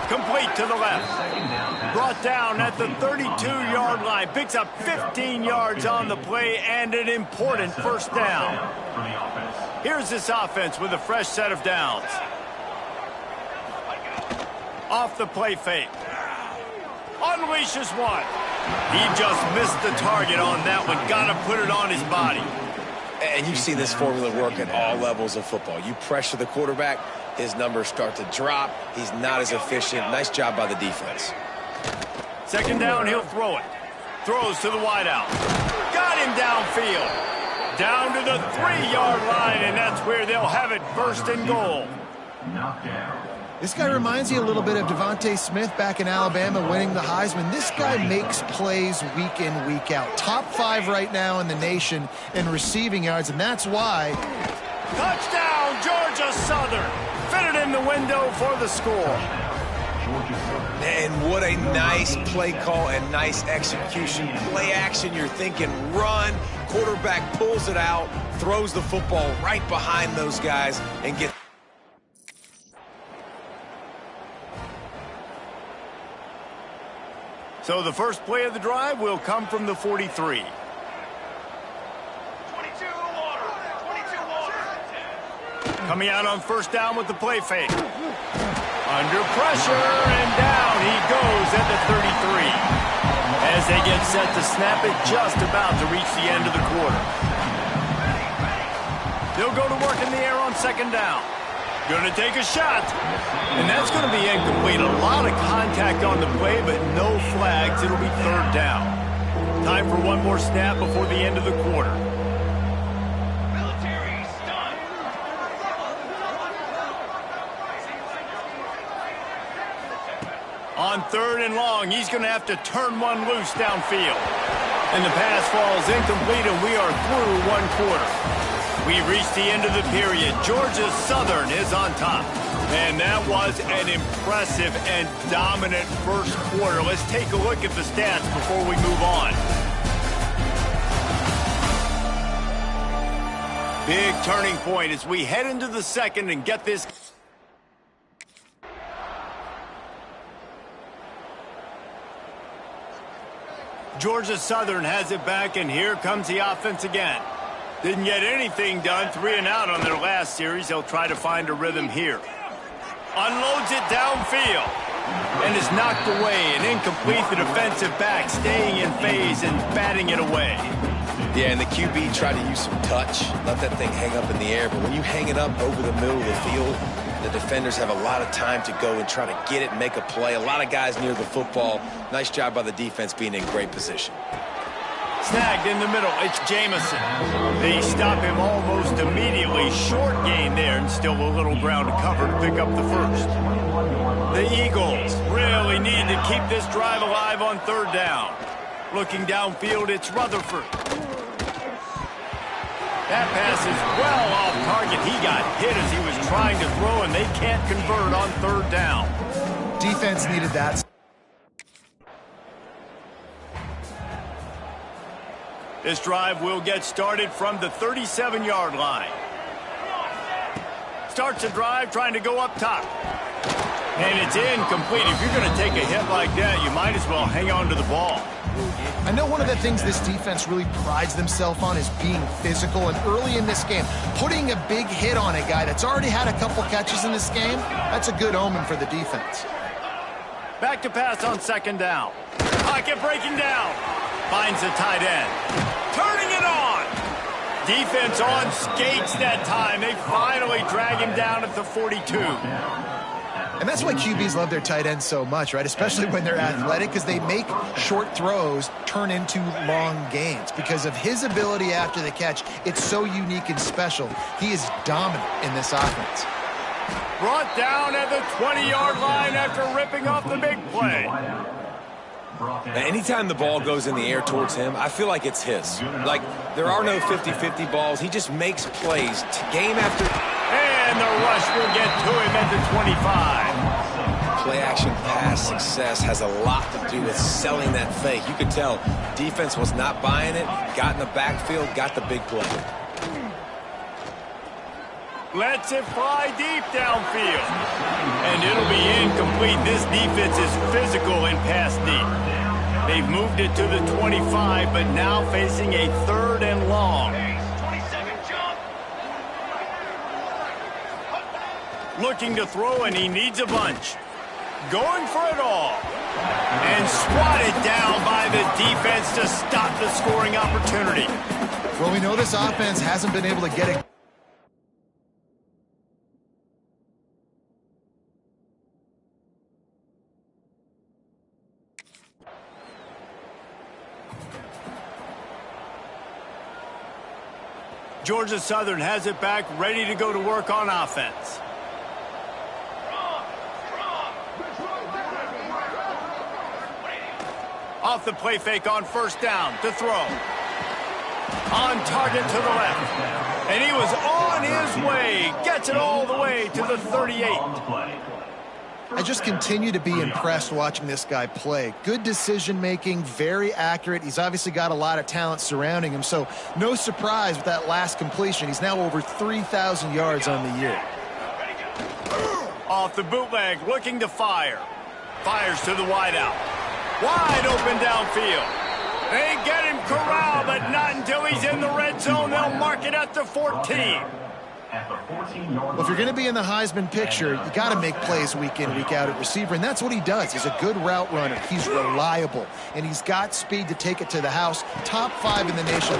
Complete to the left. Brought down at the 32-yard line. Picks up 15 yards on the play and an important first down. Here's this offense with a fresh set of downs. Off the play fake. Unleashes one. He just missed the target on that one. Got to put it on his body. And you see this formula work at all levels of football. You pressure the quarterback, his numbers start to drop. He's not as efficient. Nice job by the defense. Second down, he'll throw it. Throws to the wideout. Got him downfield. Down to the 3-yard line, and that's where they'll have it, 1st and goal. This guy reminds you a little bit of Devontae Smith back in Alabama winning the Heisman. This guy makes plays week in, week out. Top 5 right now in the nation in receiving yards, and that's why. Touchdown, Georgia Southern. Fitted in the window for the score. And what a nice play call and nice execution. Play action, you're thinking run. Quarterback pulls it out, throws the football right behind those guys, and gets. So the first play of the drive will come from the 43. Coming out on first down with the play fake. Under pressure, and down he goes at the 33. As they get set to snap it, just about to reach the end of the quarter. They'll go to work in the air on second down. Going to take a shot. And that's going to be incomplete. A lot of contact on the play, but no flags. It'll be third down. Time for one more snap before the end of the quarter. On 3rd and long, he's going to have to turn one loose downfield. And the pass falls incomplete, and we are through one quarter. We've reached the end of the period. Georgia Southern is on top. And that was an impressive and dominant first quarter. Let's take a look at the stats before we move on. Big turning point as we head into the second and get this. Georgia Southern has it back, and here comes the offense again. Didn't get anything done, 3 and out on their last series. They'll try to find a rhythm here. Unloads it downfield, and is knocked away and incomplete. The defensive back staying in phase and batting it away. Yeah, and the QB tried to use some touch, let that thing hang up in the air. But when you hang it up over the middle of the field, the defenders have a lot of time to go and try to get it and make a play. A lot of guys near the football. Nice job by the defense being in great position. Snagged in the middle, it's Jamison. They stop him almost immediately. Short gain there, and still a little ground to cover to pick up the first. The Eagles really need to keep this drive alive on 3rd down. Looking downfield, it's Rutherford. That pass is well off target. He got hit as he was trying to throw, and they can't convert on 3rd down. Defense needed that. This drive will get started from the 37-yard line. Starts a drive trying to go up top. And it's incomplete. If you're going to take a hit like that, you might as well hang on to the ball. I know one of the things this defense really prides themselves on is being physical, and early in this game, putting a big hit on a guy that's already had a couple catches in this game, that's a good omen for the defense. Back to pass on 2nd down. Pocket breaking down. Finds the tight end. Turning it on. Defense on skates that time. They finally drag him down at the 42. And that's why QBs love their tight ends so much, right? Especially when they're athletic, because they make short throws turn into long gains. Because of his ability after the catch, it's so unique and special. He is dominant in this offense. Brought down at the 20-yard line after ripping off the big play. Anytime the ball goes in the air towards him, I feel like it's his. Like, there are no 50-50 balls. He just makes plays game after. And the rush will get to him at the 25. Play-action pass success has a lot to do with selling that fake. You could tell defense was not buying it, got in the backfield, got the big play. Lets it fly deep downfield. And it'll be incomplete. This defense is physical in pass deep. They've moved it to the 25, but now facing a 3rd and long. Looking to throw, and he needs a bunch. Going for it all. And swatted down by the defense to stop the scoring opportunity. Well, we know this offense hasn't been able to get it. Georgia Southern has it back, ready to go to work on offense. Off the play fake on 1st down to throw. On target to the left. And he was on his way. Gets it all the way to the 38. I just continue to be impressed watching this guy play. Good decision-making, very accurate. He's obviously got a lot of talent surrounding him, so no surprise with that last completion. He's now over 3,000 yards on the year. Off the bootleg, looking to fire. Fires to the wideout. Wide open downfield. They get him corralled, but not until he's in the red zone. They'll mark it at the 14. Well, if you're going to be in the Heisman picture, you got to make plays week in, week out at receiver, and that's what he does. He's a good route runner. He's reliable, and he's got speed to take it to the house. Top 5 in the nation.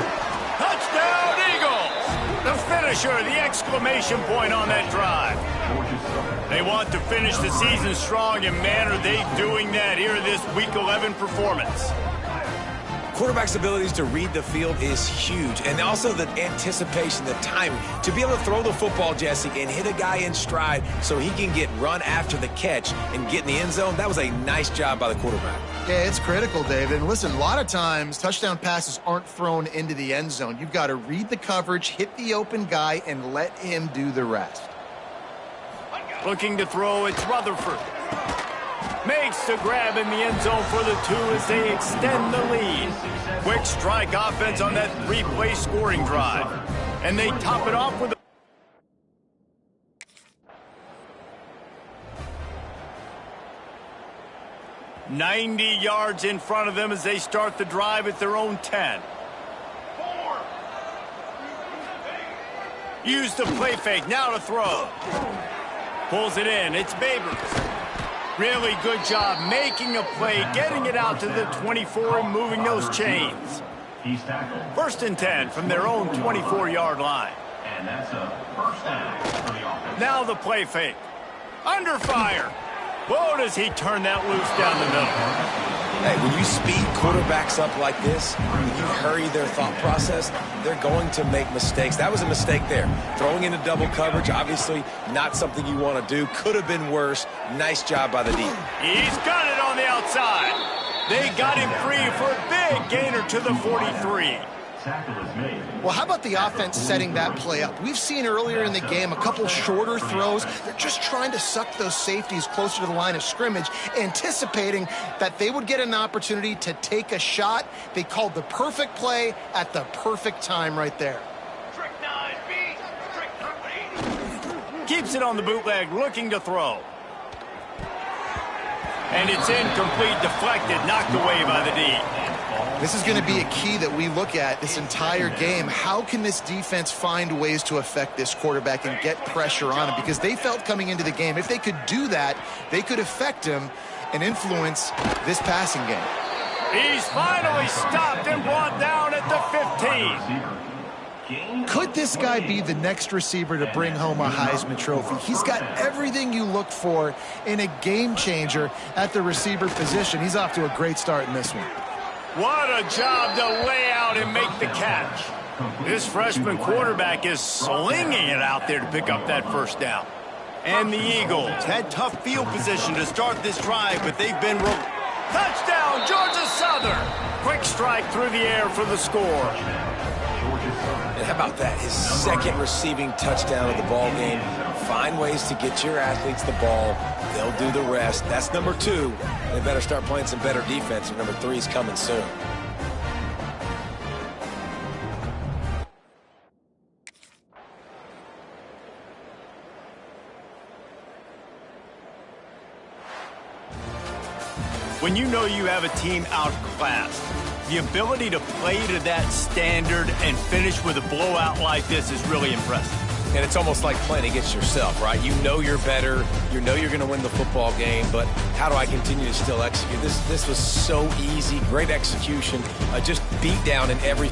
Touchdown, Eagles! The finisher, the exclamation point on that drive. They want to finish the season strong, and man, are they doing that here in this Week 11 performance. quarterback's abilities to read the field is huge. And also the anticipation, the timing. To be able to throw the football, Jesse, and hit a guy in stride so he can get run after the catch and get in the end zone, that was a nice job by the quarterback. Yeah, it's critical, David. And listen, a lot of times touchdown passes aren't thrown into the end zone. You've got to read the coverage, hit the open guy, and let him do the rest. Looking to throw, it's Rutherford. Makes the grab in the end zone for the 2 as they extend the lead. Quick strike offense on that 3-play scoring drive. And they top it off with a 90 yards in front of them as they start the drive at their own 10. Use the play fake, now to throw. Pulls it in, it's Babers. Really good job making a play, getting it out to the 24 and moving those chains. He's tackled. 1st and 10 from their own 24-yard line. And that's a first down for the offense. Now the play fake. Under fire. Whoa, does he turn that loose down the middle. Hey, when you speed quarterbacks up like this, when you hurry their thought process, they're going to make mistakes. That was a mistake there. Throwing into double coverage, obviously not something you want to do. Could have been worse. Nice job by the D. He's got it on the outside. They got him free for a big gainer to the 43. Tackle is made. Well, how about the offense setting that play up? We've seen earlier in the game a couple shorter throws. They're just trying to suck those safeties closer to the line of scrimmage, anticipating that they would get an opportunity to take a shot. They called the perfect play at the perfect time right there. Keeps it on the bootleg, looking to throw. And it's incomplete, deflected, knocked away by the D. This is going to be a key that we look at this entire game. How can this defense find ways to affect this quarterback and get pressure on him? Because they felt coming into the game, if they could do that, they could affect him and influence this passing game. He's finally stopped and brought down at the 15. Could this guy be the next receiver to bring home a Heisman Trophy? He's got everything you look for in a game changer at the receiver position. He's off to a great start in this one. What a job to lay out and make the catch. This freshman quarterback is slinging it out there to pick up that first down. And the Eagles had tough field position to start this drive, but they've been touchdown, Georgia Southern. Quick strike through the air for the score. And how about that? His second receiving touchdown of the ball game. Find ways to get your athletes the ball. They'll do the rest. That's number 2. They better start playing some better defense, and number 3 is coming soon. When you know you have a team outclassed, the ability to play to that standard and finish with a blowout like this is really impressive. And it's almost like playing against yourself, right? You know you're better. You know you're going to win the football game, but how do I continue to still execute? This was so easy. Great execution. Just beat down in every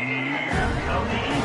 Here come the Eagles.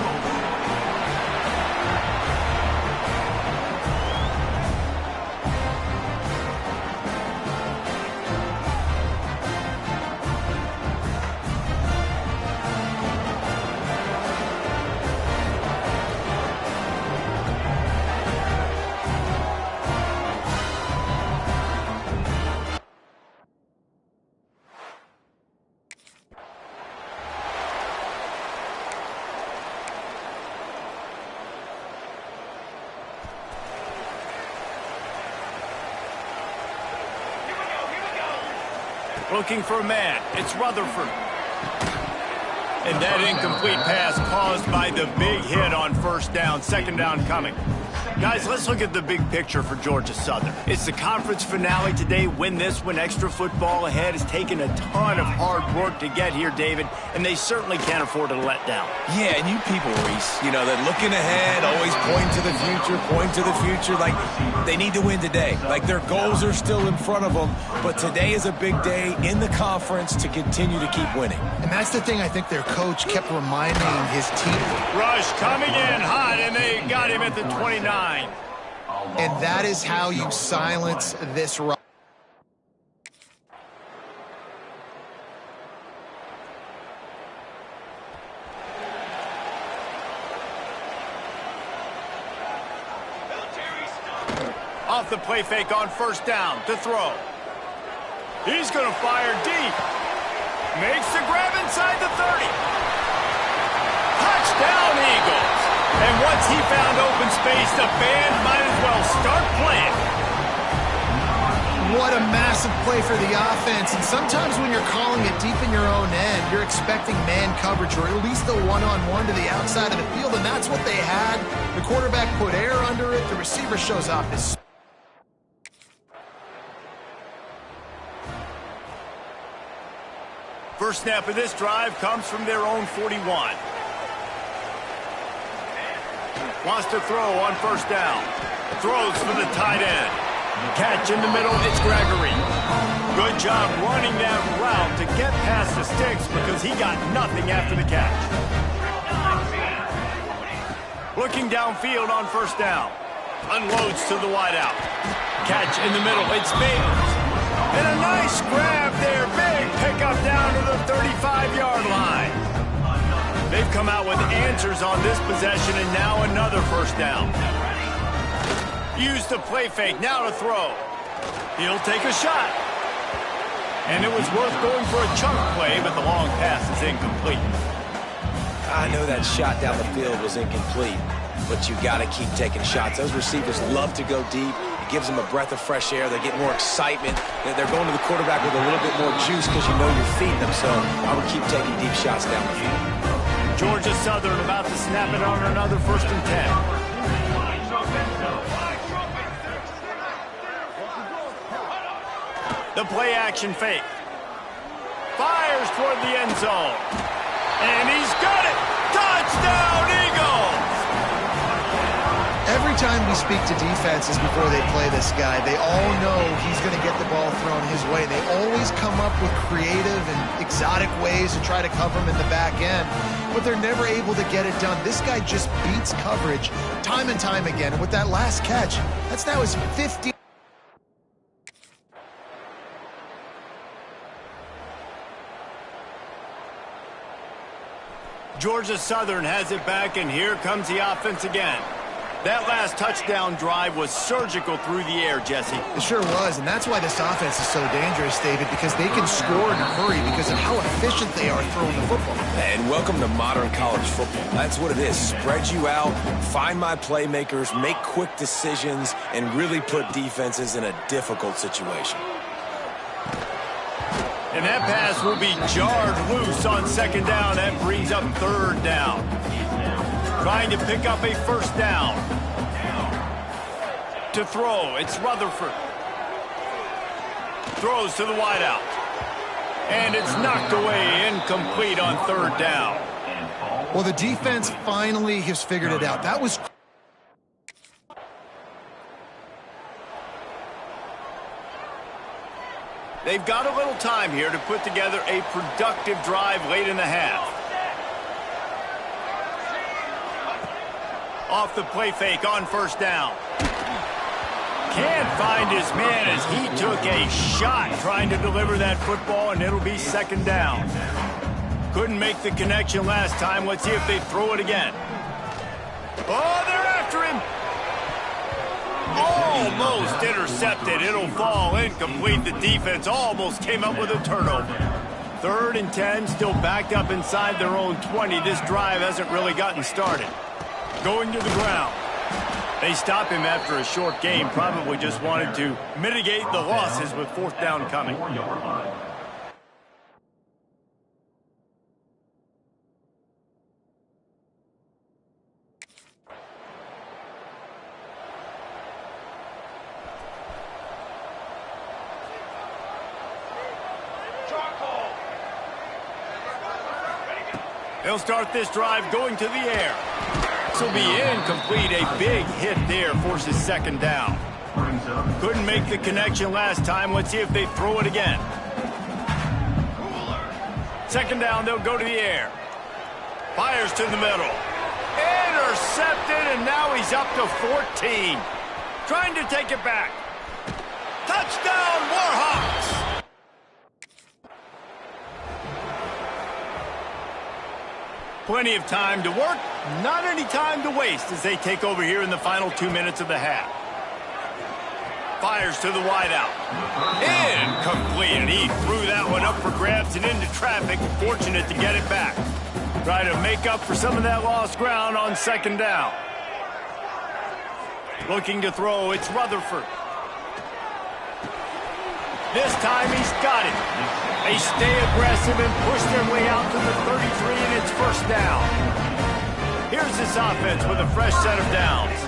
Looking for a man. It's Rutherford. And that incomplete pass caused by the big hit on first down. Second down coming. Guys, let's look at the big picture for Georgia Southern. It's the conference finale today. Win this one. Extra football ahead. Has taken a ton of hard work to get here, David, and they certainly can't afford to let down. Yeah, and you people, Reese, you know, that looking ahead, always point to the future. Like, they need to win today. Like, their goals are still in front of them, but today is a big day in the conference to continue to keep winning. And that's the thing I think their coach kept reminding his team. Rush coming in hot, and they got him at the 29. And that is how you silence this run. Off the play fake on first down to throw. He's going to fire deep. Makes the grab inside the 30. Touchdown, Eagles. And once he found open space, the band might as well start playing. What a massive play for the offense. And sometimes when you're calling it deep in your own end, you're expecting man coverage or at least a one-on-one to the outside of the field, and that's what they had. The quarterback put air under it. The receiver shows off his... First snap of this drive comes from their own 41. Wants to throw on first down. Throws for the tight end. Catch in the middle, it's Gregory. Good job running that route to get past the sticks because he got nothing after the catch. Looking downfield on first down. Unloads to the wideout. Catch in the middle, it's Babers. And a nice grab there. Big pickup down to the 35-yard line. They've come out with answers on this possession, and now another first down. Use the play fake, now to throw. He'll take a shot. And it was worth going for a chunk play, but the long pass is incomplete. I know that shot down the field was incomplete, but you got to keep taking shots. Those receivers love to go deep. It gives them a breath of fresh air. They get more excitement. They're going to the quarterback with a little bit more juice because you know you're feeding them. So I would keep taking deep shots down the field. Georgia Southern about to snap it on another 1st and 10. The play action fake. Fires toward the end zone. And he's got it. Touchdown, Eagles! Every time we speak to defenses before they play this guy, they all know he's going to get the ball thrown his way. They always come up with creative and exotic ways to try to cover him in the back end, but they're never able to get it done. This guy just beats coverage time and time again. And with that last catch, that's now his 50th. Georgia Southern has it back, and here comes the offense again. That last touchdown drive was surgical through the air, Jesse. It sure was, and that's why this offense is so dangerous, David, because they can score in a hurry because of how efficient they are throwing the football. And welcome to modern college football. That's what it is. Spread you out, find my playmakers, make quick decisions, and really put defenses in a difficult situation. And that pass will be jarred loose on second down. That brings up third down. Trying to pick up a first down. To throw, it's Rutherford. Throws to the wideout. And it's knocked away, incomplete on third down. Well, the defense finally has figured it out. That was... They've got a little time here to put together a productive drive late in the half. Off the play fake on first down. Can't find his man as he took a shot trying to deliver that football, and it'll be second down. Couldn't make the connection last time. Let's see if they throw it again. Oh, they're after him. Almost intercepted. It'll fall incomplete. The defense almost came up with a turnover. 3rd and 10, still backed up inside their own 20. This drive hasn't really gotten started. Going to the ground. They stop him after a short game. Probably just wanted to mitigate the losses with 4th down coming. They'll start this drive going to the air. This will be incomplete. A big hit there forces second down. Couldn't make the connection last time. Let's see if they throw it again. Second down, they'll go to the air. Fires to the middle. Intercepted, and now he's up to 14. Trying to take it back. Touchdown, Warhawks! Plenty of time to work, not any time to waste as they take over here in the final 2 minutes of the half. Fires to the wideout. Incomplete, and he threw that one up for grabs and into traffic. Fortunate to get it back. Try to make up for some of that lost ground on second down. Looking to throw, it's Rutherford. This time he's got it. They stay aggressive and push their way out to the 33, and it's first down. Here's this offense with a fresh set of downs.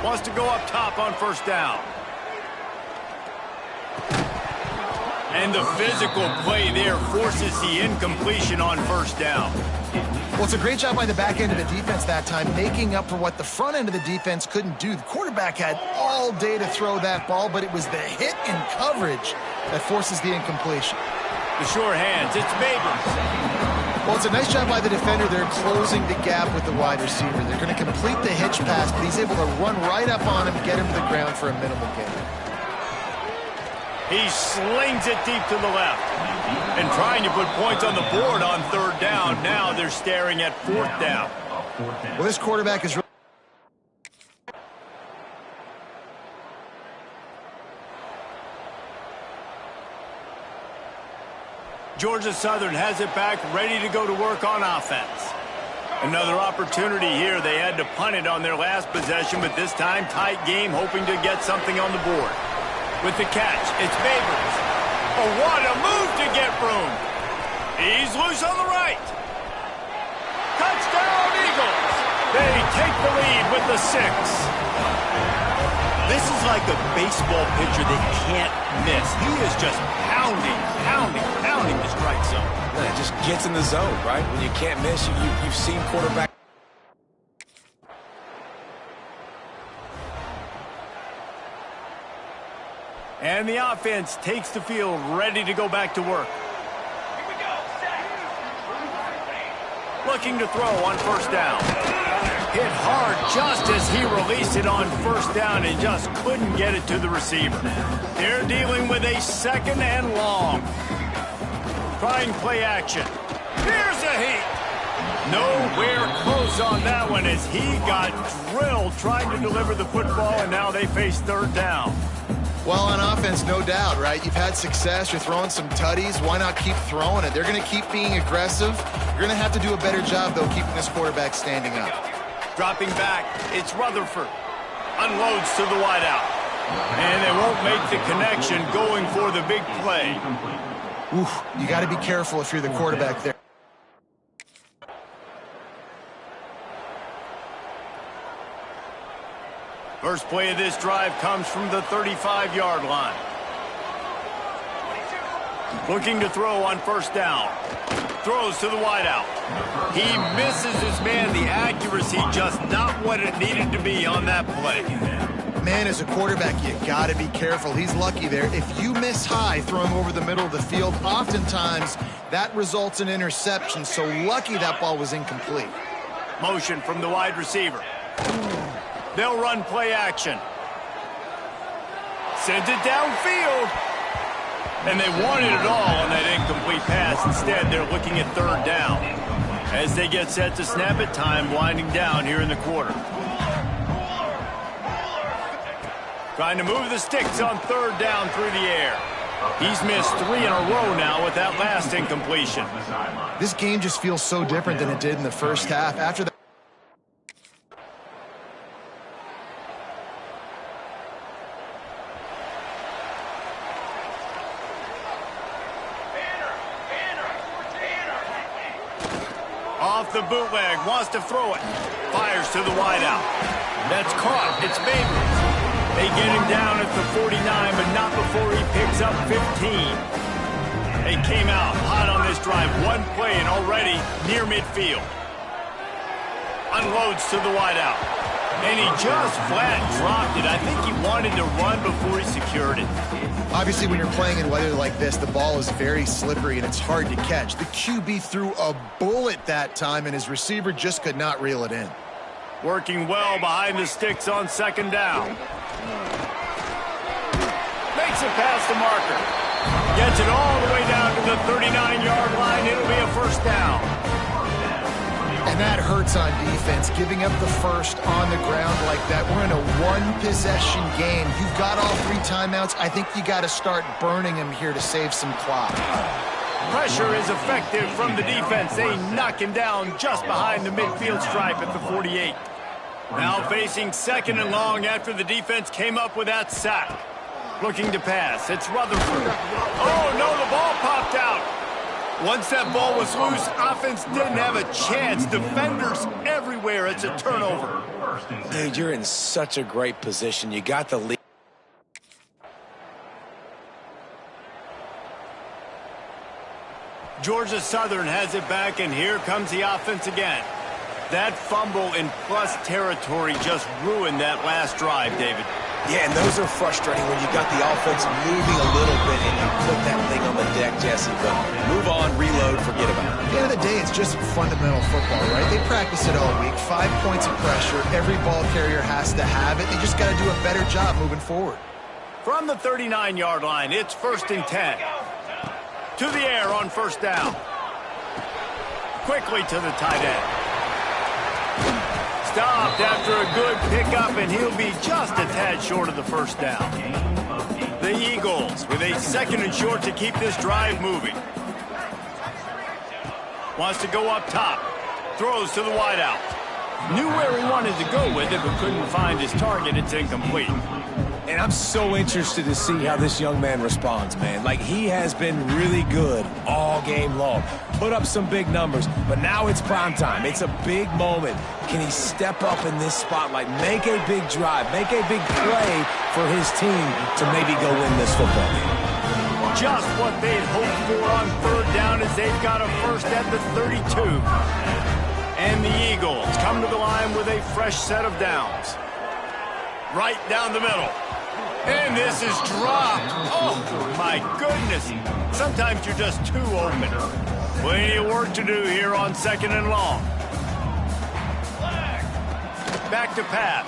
Wants to go up top on first down. And the physical play there forces the incompletion on first down. Well, it's a great job by the back end of the defense that time, making up for what the front end of the defense couldn't do. The quarterback had all day to throw that ball, but it was the hit in coverage that forces the incompletion. The sure hands, it's Babers. Well, it's a nice job by the defender. They're closing the gap with the wide receiver. They're going to complete the hitch pass, but he's able to run right up on him, get him to the ground for a minimal gain. He slings it deep to the left. And trying to put points on the board on third down. Now they're staring at fourth down. Well, this quarterback is really... Georgia Southern has it back, ready to go to work on offense. Another opportunity here. They had to punt it on their last possession, but this time tight game, hoping to get something on the board. With the catch, it's Babers. Oh, what a move to get room. He's loose on the right. Touchdown, Eagles. They take the lead with the 6. This is like a baseball pitcher that can't miss. He is just pounding the strike zone. Yeah, it just gets in the zone, right? When you can't miss, you've seen quarterback. And the offense takes the field, ready to go back to work. Here we go, set. Looking to throw on first down. Hit hard just as he released it on first down and just couldn't get it to the receiver. They're dealing with a second and long. Trying play action. Here's a heat. Nowhere close on that one as he got drilled trying to deliver the football, and now they face third down. Well, on offense, no doubt, right? You've had success. You're throwing some tutties. Why not keep throwing it? They're going to keep being aggressive. You're going to have to do a better job, though, keeping this quarterback standing up. Dropping back, it's Rutherford. Unloads to the wideout. And they won't make the connection going for the big play. Oof, you got to be careful if you're the quarterback there. First play of this drive comes from the 35-yard line. Looking to throw on first down. Throws to the wideout. He misses his man. The accuracy just not what it needed to be on that play. Man, as a quarterback, you got to be careful. He's lucky there. If you miss high throwing over the middle of the field, oftentimes that results in interception. So lucky that ball was incomplete. Motion from the wide receiver. They'll run play action. Sends it downfield. And they wanted it all on that incomplete pass. Instead, they're looking at third down. As they get set to snap it, time winding down here in the quarter. Trying to move the sticks on third down through the air. He's missed 3 in a row now with that last incompletion. This game just feels so different than it did in the first half. After that, off the bootleg, wants to throw it. Fires to the wideout. That's caught. It's Babers. They get him down at the 49, but not before he picks up 15. They came out hot on this drive. One play and already near midfield. Unloads to the wideout. And he just flat dropped it. I think he wanted to run before he secured it. obviously when you're playing in weather like this, the ball is very slippery and it's hard to catch. The QB threw a bullet that time, and his receiver just could not reel it in. Working well behind the sticks on second down. Makes it past the marker. Gets it all the way down to the 39-yard line. It'll be a first down. And that hurts on defense, giving up the first on the ground like that. We're in a one-possession game. You've got all 3 timeouts. I think you got to start burning them here to save some clock. Pressure is effective from the defense. They knock him down just behind the midfield stripe at the 48. Now facing second and long after the defense came up with that sack. Looking to pass. It's Rutherford. Oh, no, the ball popped out. Once that ball was loose, offense didn't have a chance. Defenders everywhere. It's a turnover. Dude, you're in such a great position. You got the lead. Georgia Southern has it back, and here comes the offense again. That fumble in plus territory just ruined that last drive, David. Yeah, and those are frustrating when you got the offense moving a little bit and you put that thing on the deck, Jesse. But move on, reload, forget about it. At the end of the day, it's just fundamental football, right? They practice it all week. 5 points of pressure. Every ball carrier has to have it. They just got to do a better job moving forward. From the 39-yard line, it's 1st and 10. To the air on first down. Quickly to the tight end. Stopped after a good pickup, and he'll be just a tad short of the first down. The Eagles with a 2nd and short to keep this drive moving. Wants to go up top. Throws to the wideout. Knew where he wanted to go with it, but couldn't find his target. It's incomplete. And I'm so interested to see how this young man responds, man. Like, he has been really good all game long. Put up some big numbers, but now it's prime time. It's a big moment. Can he step up in this spotlight, make a big drive, make a big play for his team to maybe go win this football game? Just what they'd hoped for on third down as they've got a first at the 32. And the Eagles come to the line with a fresh set of downs. Right down the middle. And this is dropped. Oh, my goodness. Sometimes you're just too open. Plenty of work to do here on 2nd and long. Back to pass.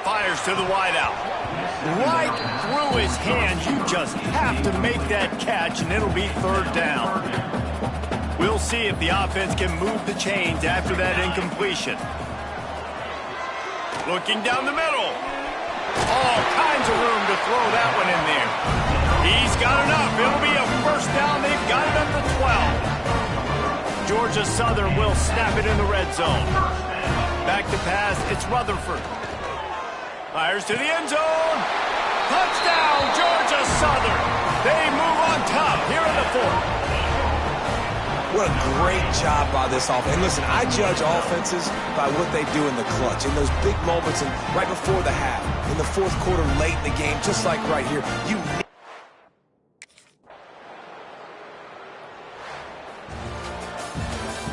Fires to the wideout. Right through his hands. You just have to make that catch, and it'll be 3rd down. We'll see if the offense can move the chains after that incompletion. Looking down the middle. All kinds of room to throw that one in there. He's got enough. It'll be a first down. They've got it at the 12. Georgia Southern will snap it in the red zone. Back to pass. It's Rutherford. Fires to the end zone. Touchdown, Georgia Southern. They move on top here in the 4th. What a great job by this offense. And listen, I judge offenses by what they do in the clutch, in those big moments and right before the half, in the 4th quarter, late in the game, just like right here.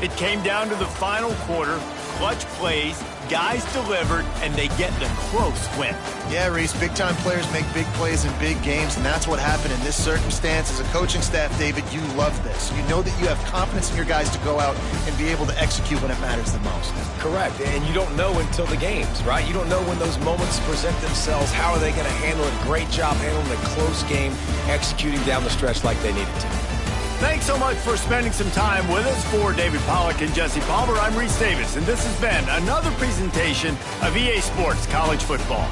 It came down to the final quarter. clutch plays, guys delivered, and they get the close win. Yeah, Reese, big-time players make big plays in big games, and that's what happened in this circumstance. As a coaching staff, David, you love this. You know that you have confidence in your guys to go out and be able to execute when it matters the most. Correct, and you don't know until the games, right? You don't know when those moments present themselves. How are they going to handle it? Great job handling a close game, executing down the stretch like they needed to. Thanks so much for spending some time with us. For David Pollack and Jesse Palmer, I'm Reese Davis, and this has been another presentation of EA Sports College Football.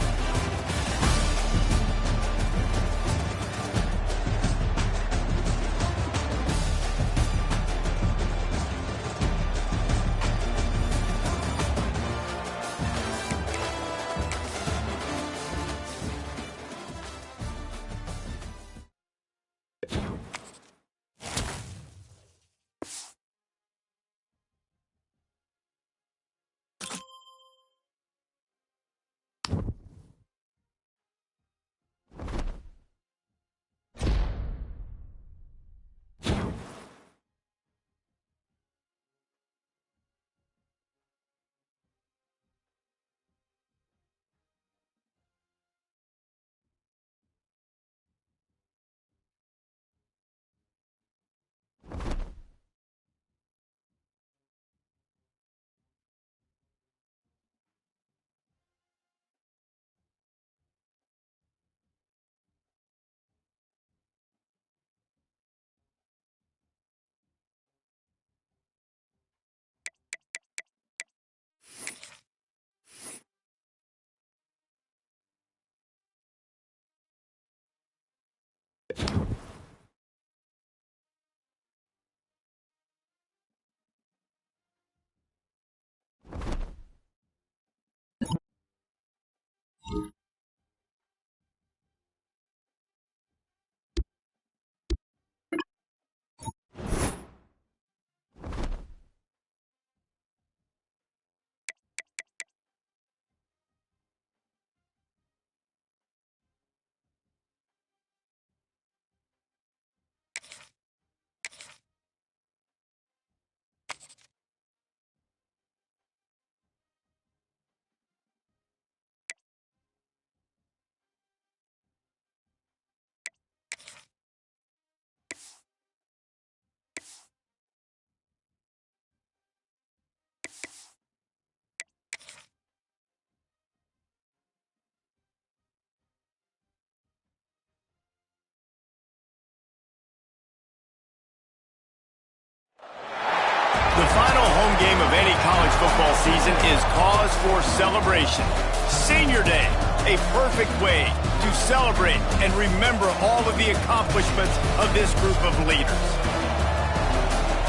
The final home game of any college football season is cause for celebration. Senior Day, a perfect way to celebrate and remember all of the accomplishments of this group of leaders.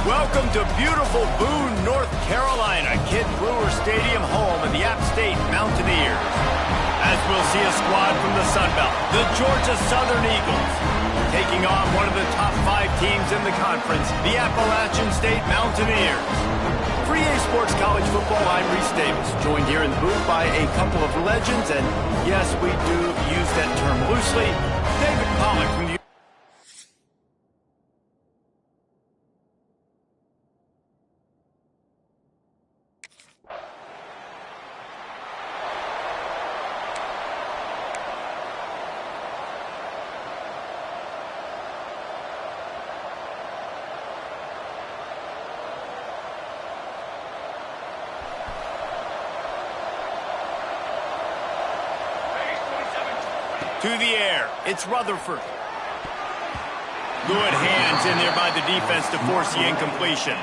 Welcome to beautiful Boone, North Carolina, Kidd Brewer Stadium, home of the App State Mountaineers. As we'll see a squad from the Sun Belt, the Georgia Southern Eagles, taking on one of the top 5 teams in the conference, the Appalachian State Mountaineers. For EA Sports College Football, I'm Reese Davis, joined here in the booth by a couple of legends, and yes, we do use that term loosely, David Pollack from the to the air. It's Rutherford. Good hands in there by the defense to force the incompletion.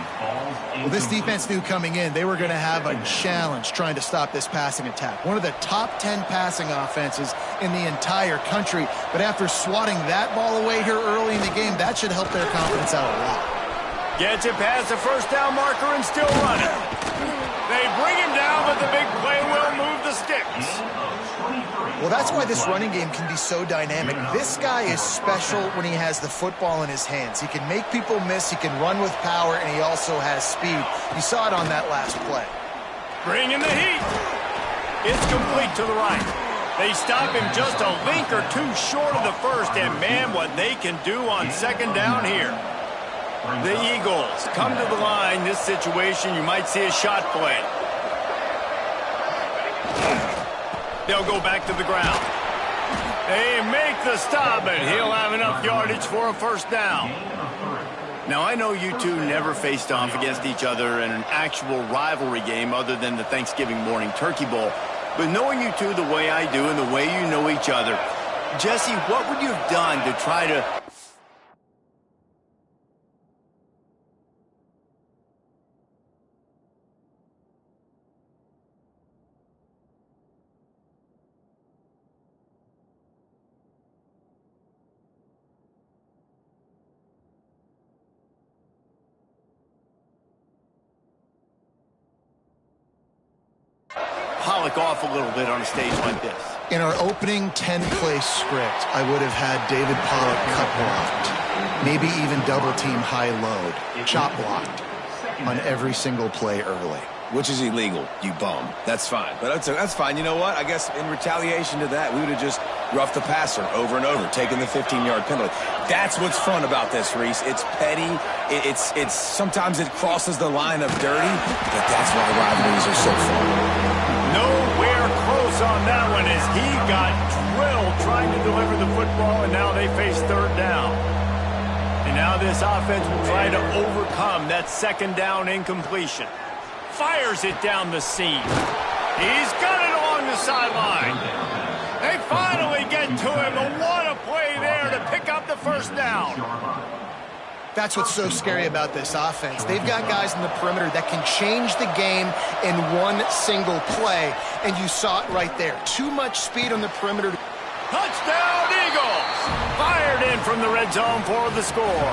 Well, this defense knew coming in they were going to have a challenge trying to stop this passing attack. One of the top 10 passing offenses in the entire country. But after swatting that ball away here early in the game, that should help their confidence out a lot. Gets it past the first down marker and still running. They bring him down, but the big play will move the sticks. Well, that's why this running game can be so dynamic. This guy is special when he has the football in his hands. He can make people miss, he can run with power, and he also has speed. You saw it on that last play. Bring in the heat. It's complete to the right. They stop him just a link or two short of the first, and man, what they can do on second down here. The Eagles come to the line. This situation, you might see a shot play. They'll go back to the ground. They make the stop, and he'll have enough yardage for a first down. Now, I know you two never faced off against each other in an actual rivalry game other than the Thanksgiving morning Turkey Bowl. But knowing you two the way I do and the way you know each other, Jesse, what would you have done to try to... Pollock off a little bit on a stage like this? In our opening 10-play script, I would have had David Pollock cut blocked, maybe even double team high load, chop blocked on every single play early. Which is illegal, you bum. That's fine. But that's fine. You know what? I guess in retaliation to that, we would have just roughed the passer over and over, taking the 15-yard penalty. That's what's fun about this, Reese. It's petty. It's sometimes it crosses the line of dirty, but that's why rivalries are so fun. Nowhere close on that one as he got drilled trying to deliver the football, and now they face third down. And now this offense will try to overcome that second down incompletion. Fires it down the seam. He's got it along the sideline. They finally get to him, and what a play there to pick up the first down. That's what's so scary about this offense. They've got guys in the perimeter that can change the game in one single play, and you saw it right there. Too much speed on the perimeter. Touchdown, Eagles! Fired in from the red zone for the score.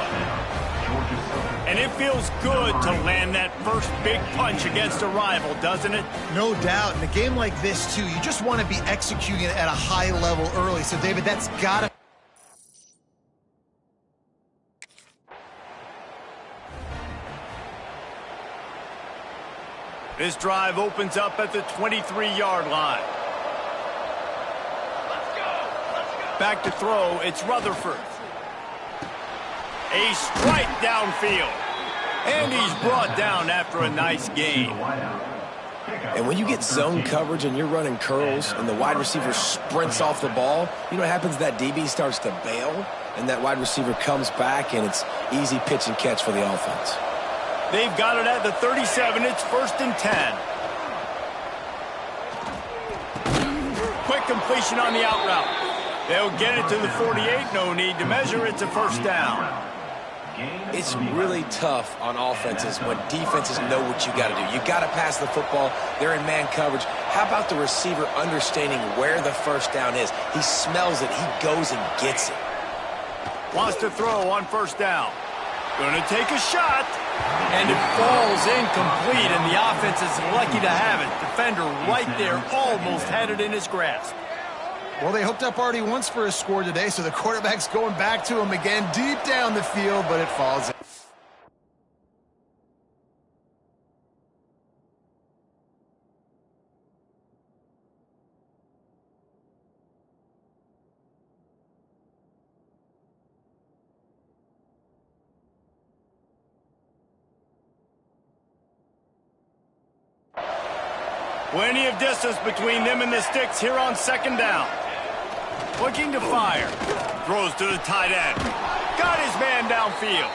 And it feels good to land that first big punch against a rival, doesn't it? No doubt. In a game like this, too, you just want to be executing it at a high level early. So, David, that's got to... This drive opens up at the 23-yard line. Back to throw, it's Rutherford. A strike downfield. And he's brought down after a nice gain. And when you get zone coverage and you're running curls and the wide receiver sprints off the ball, you know what happens? That DB starts to bail, and that wide receiver comes back, and it's easy pitch and catch for the offense. They've got it at the 37. It's 1st and 10. Quick completion on the out route. They'll get it to the 48. No need to measure. It's a first down. It's really tough on offenses when defenses know what you got to do. You got to pass the football. They're in man coverage. How about the receiver understanding where the first down is? He smells it. He goes and gets it. Wants to throw on first down. Going to take a shot. And it falls incomplete, and the offense is lucky to have it. Defender right there almost had it in his grasp. Well, they hooked up already once for a score today, so the quarterback's going back to him again deep down the field, but it falls in. Plenty of distance between them and the sticks here on second down. Looking to fire. Throws to the tight end. Got his man downfield.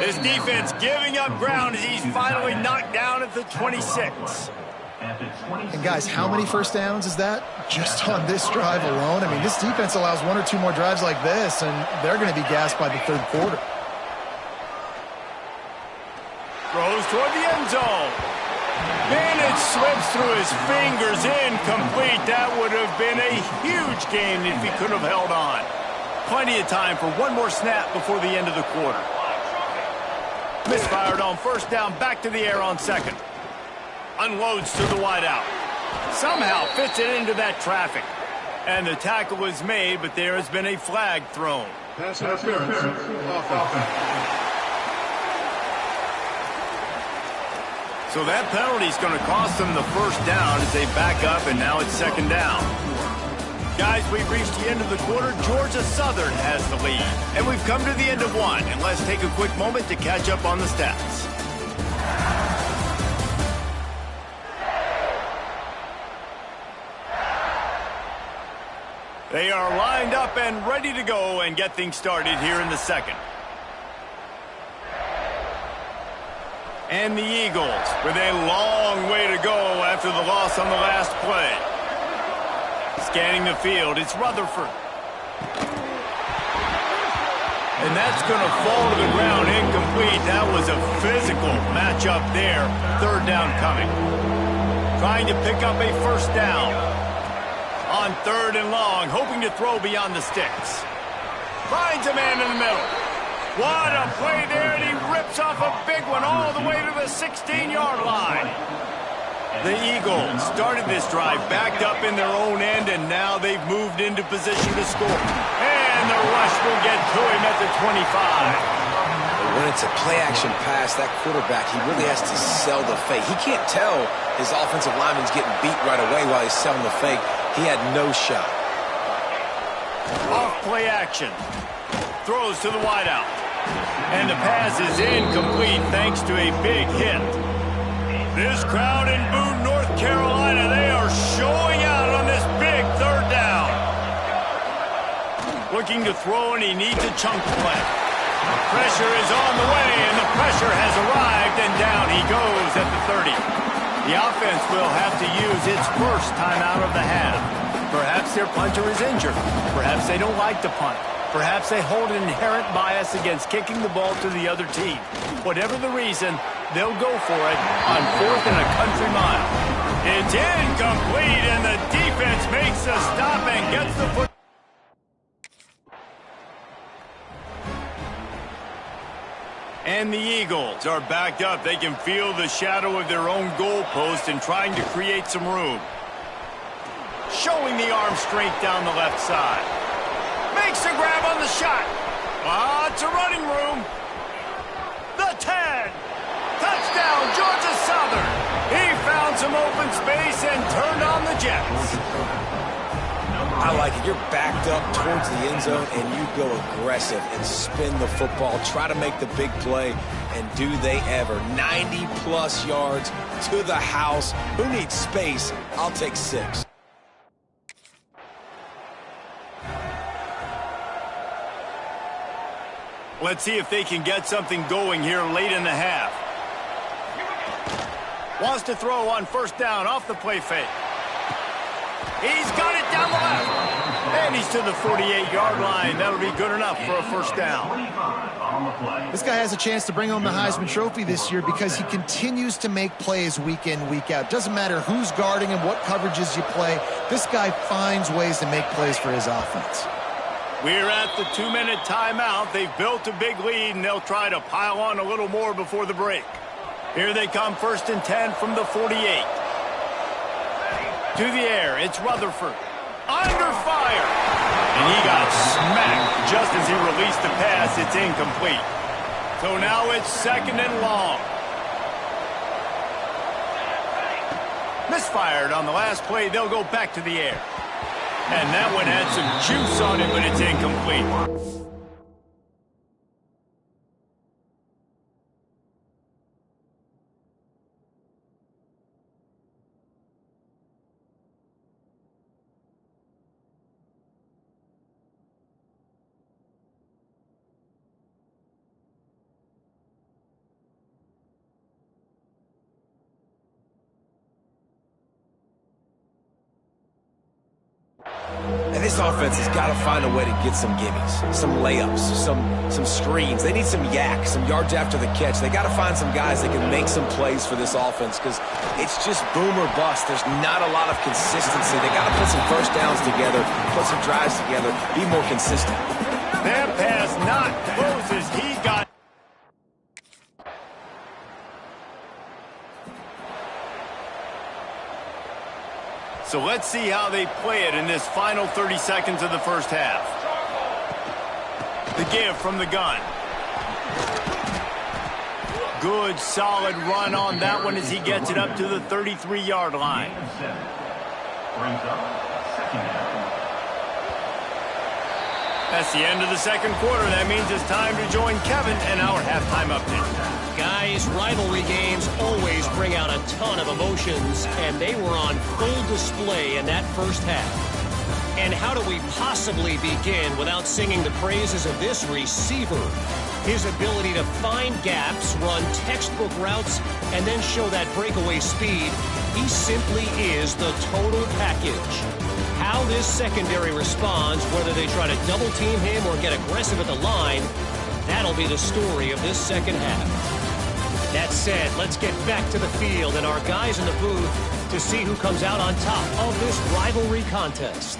His defense giving up ground as he's finally knocked down at the 26. And guys, how many first downs is that? Just on this drive alone? I mean, this defense allows one or two more drives like this, and they're going to be gassed by the third quarter. Throws toward the end zone. And it slips through his fingers, incomplete. That would have been a huge gain if he could have held on. Plenty of time for one more snap before the end of the quarter. Misfired on first down, back to the air on second. Unloads to the wideout. Somehow fits it into that traffic. And the tackle is made, but there has been a flag thrown. Pass interference. Offense. So that penalty is going to cost them the first down as they back up, and now it's second down. Guys, we've reached the end of the quarter. Georgia Southern has the lead. And we've come to the end of one. And let's take a quick moment to catch up on the stats. They are lined up and ready to go and get things started here in the second. And the Eagles with a long way to go after the loss on the last play. Scanning the field, it's Rutherford. And that's going to fall to the ground incomplete. That was a physical matchup there. Third down coming. Trying to pick up a first down. On third and long, hoping to throw beyond the sticks. Finds a man in the middle. What a play there, and he rips off a big one all the way to the 16-yard line. The Eagles started this drive backed up in their own end, and now they've moved into position to score. And the rush will get to him at the 25. When it's a play-action pass, that quarterback, he really has to sell the fake. He can't tell his offensive lineman's getting beat right away while he's selling the fake. He had no shot. Off play action. Throws to the wideout. And the pass is incomplete thanks to a big hit. This crowd in Boone, North Carolina, they are showing out on this big third down. Looking to throw, and he needs a chunk play. Pressure is on the way, and the pressure has arrived, and down he goes at the 30. The offense will have to use its first timeout of the half. Perhaps their punter is injured. Perhaps they don't like to punt. Perhaps they hold an inherent bias against kicking the ball to the other team. Whatever the reason, they'll go for it on fourth and a country mile. It's incomplete, and the defense makes a stop and gets the foot. And the Eagles are backed up. They can feel the shadow of their own goalpost and trying to create some room. Showing the arm strength down the left side. Makes a grab on the shot. Lots of running room. The 10. Touchdown, Georgia Southern. He found some open space and turned on the Jets. I like it. You're backed up towards the end zone, and you go aggressive and spin the football. Try to make the big play, and do they ever. 90-plus yards to the house. Who needs space? I'll take 6. Let's see if they can get something going here late in the half. Wants to throw on first down off the play fake. He's got it down the left. And he's to the 48-yard line. That'll be good enough for a first down. This guy has a chance to bring home the Heisman Trophy this year because he continues to make plays week in, week out. Doesn't matter who's guarding him, what coverages you play. This guy finds ways to make plays for his offense. We're at the 2-minute timeout. They've built a big lead, and they'll try to pile on a little more before the break. Here they come, 1st and 10 from the 48. To the air, it's Rutherford. Under fire. And he got smacked just as he released the pass. It's incomplete. So now it's 2nd and long. Misfired on the last play. They'll go back to the air. And that one had some juice on it, but it's incomplete. And this offense has got to find a way to get some gimmies, some layups, some screens. They need some yak, some yards after the catch. They got to find some guys that can make some plays for this offense because it's just boom or bust. There's not a lot of consistency. They got to put some first downs together, put some drives together, be more consistent. That pass not close as he got. So let's see how they play it in this final 30 seconds of the first half. The give from the gun. Good, solid run on that one as he gets it up to the 33-yard line. That's the end of the second quarter. That means it's time to join Kevin and our halftime update. Guys, rivalry games always bring out a ton of emotions, and they were on full display in that first half. And how do we possibly begin without singing the praises of this receiver? His ability to find gaps, run textbook routes, and then show that breakaway speed. He simply is the total package. How this secondary responds, whether they try to double-team him or get aggressive at the line, that'll be the story of this second half. That said, let's get back to the field and our guys in the booth to see who comes out on top of this rivalry contest.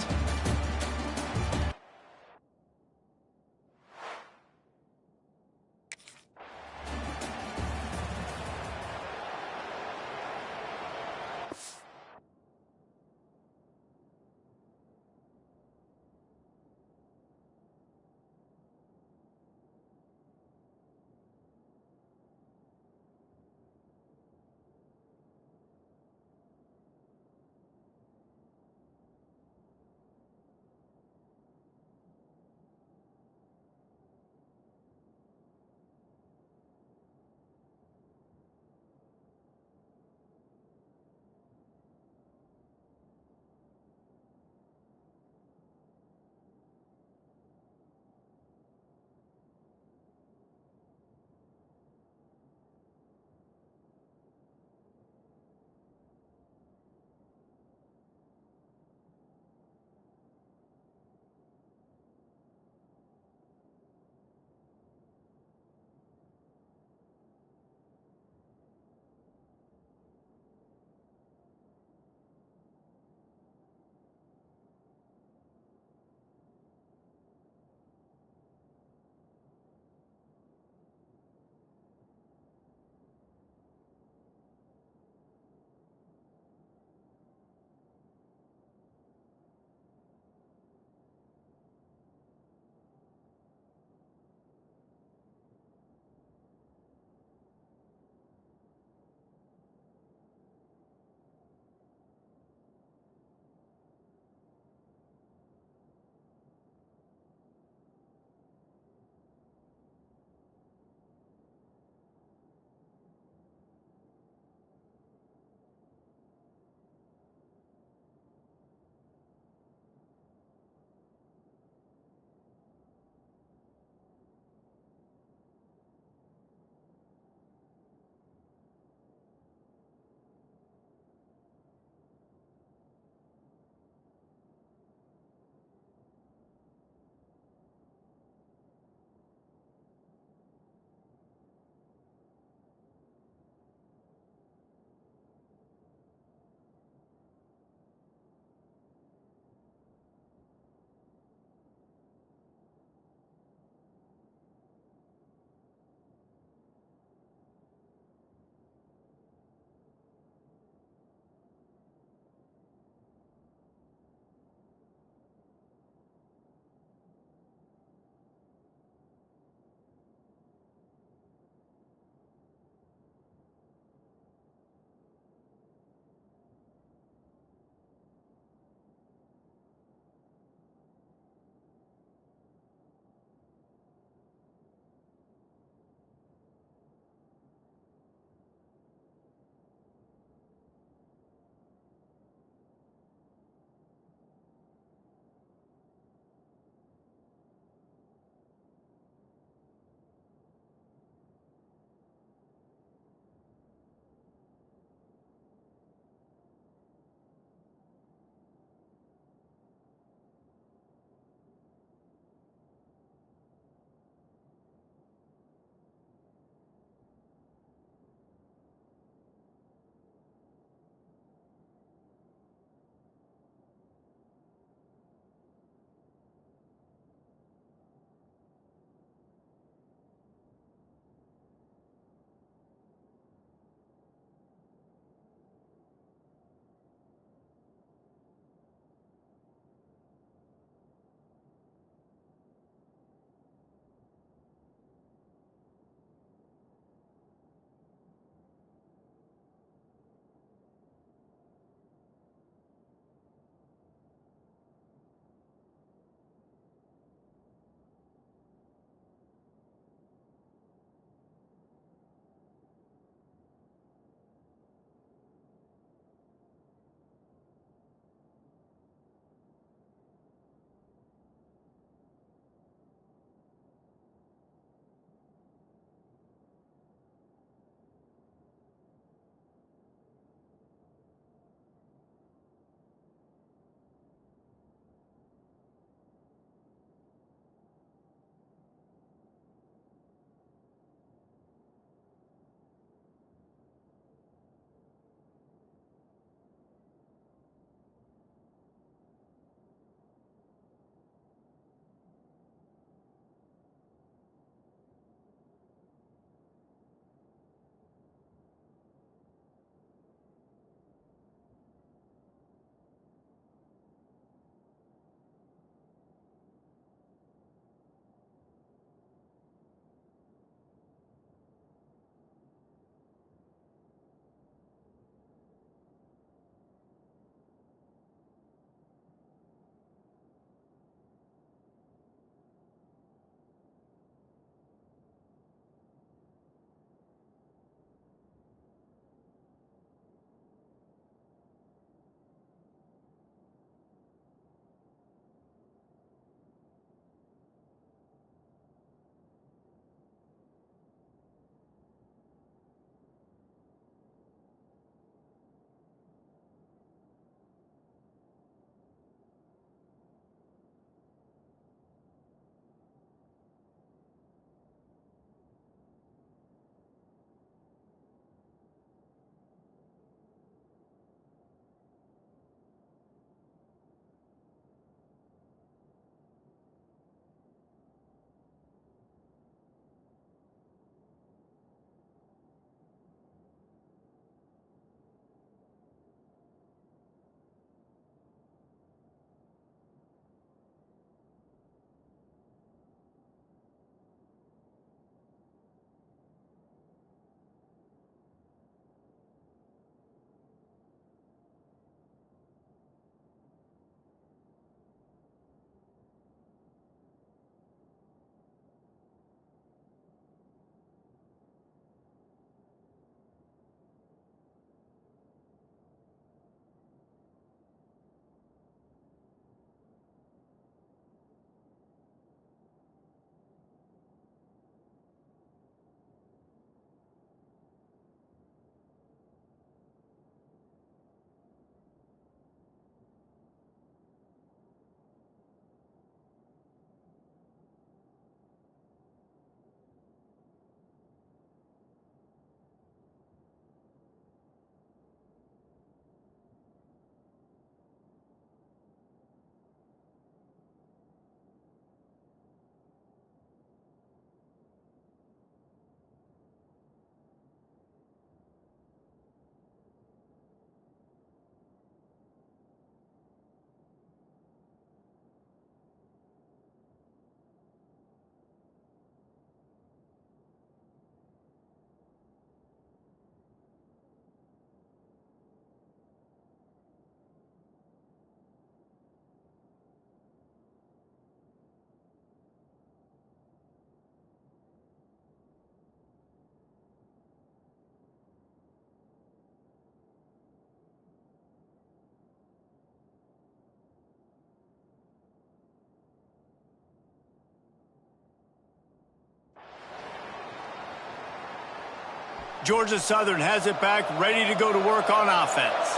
Georgia Southern has it back, ready to go to work on offense.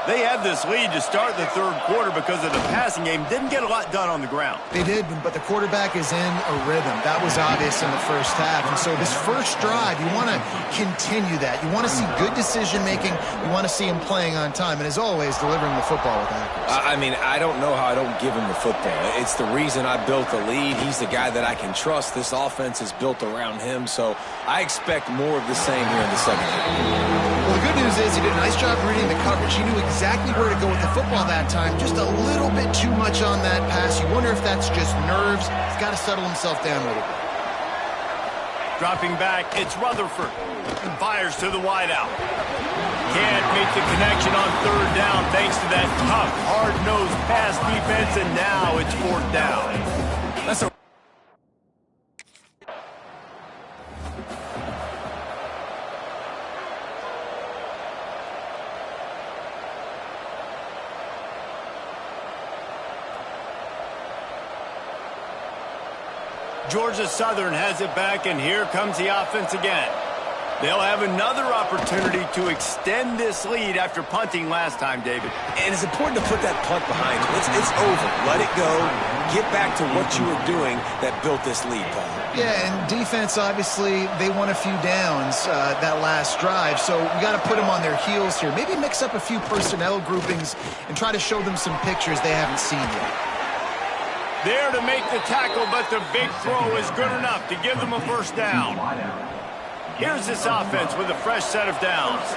They had this lead to start the third quarter because of the passing game. Didn't get a lot done on the ground. They did, but the quarterback is in a rhythm. That was obvious in the first half. And so this first drive, you want to continue that. You want to see good decision-making. You want to see him playing on time. And as always, delivering the football with accuracy. I mean, I don't know how I don't give him the football. It's the reason I built the lead. He's the guy that I can trust. This offense is built around him. So I expect more of the same here in the second half. Well, the good news is he did a nice job reading the coverage. He knew exactly where to go with the football that time. Just a little bit too much on that pass. You wonder if that's just nerves. He's got to settle himself down a little bit. Dropping back, it's Rutherford. Fires to the wideout. Can't make the connection on third down thanks to that tough, hard-nosed pass defense, and now it's fourth down. That's a Georgia Southern has it back, and here comes the offense again. They'll have another opportunity to extend this lead after punting last time, David. And it's important to put that punt behind you. It's over. Let it go. Get back to what you were doing that built this lead, Paul. Yeah, and defense, obviously, they won a few downs that last drive, so we got to put them on their heels here. Maybe mix up a few personnel groupings and try to show them some pictures they haven't seen yet. There to make the tackle, but the big throw is good enough to give them a first down. Here's this offense with a fresh set of downs.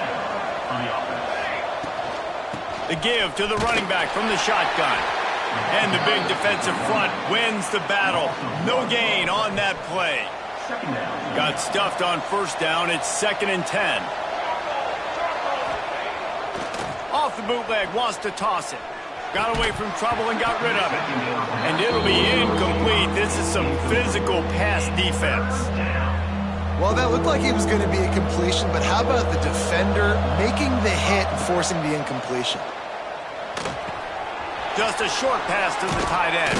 The give to the running back from the shotgun. And the big defensive front wins the battle. No gain on that play. Got stuffed on first down. It's 2nd and 10. Off the bootleg, wants to toss it. Got away from trouble and got rid of it. And it'll be incomplete. This is some physical pass defense. Well, that looked like it was going to be a completion, but how about the defender making the hit and forcing the incompletion? Just a short pass to the tight end.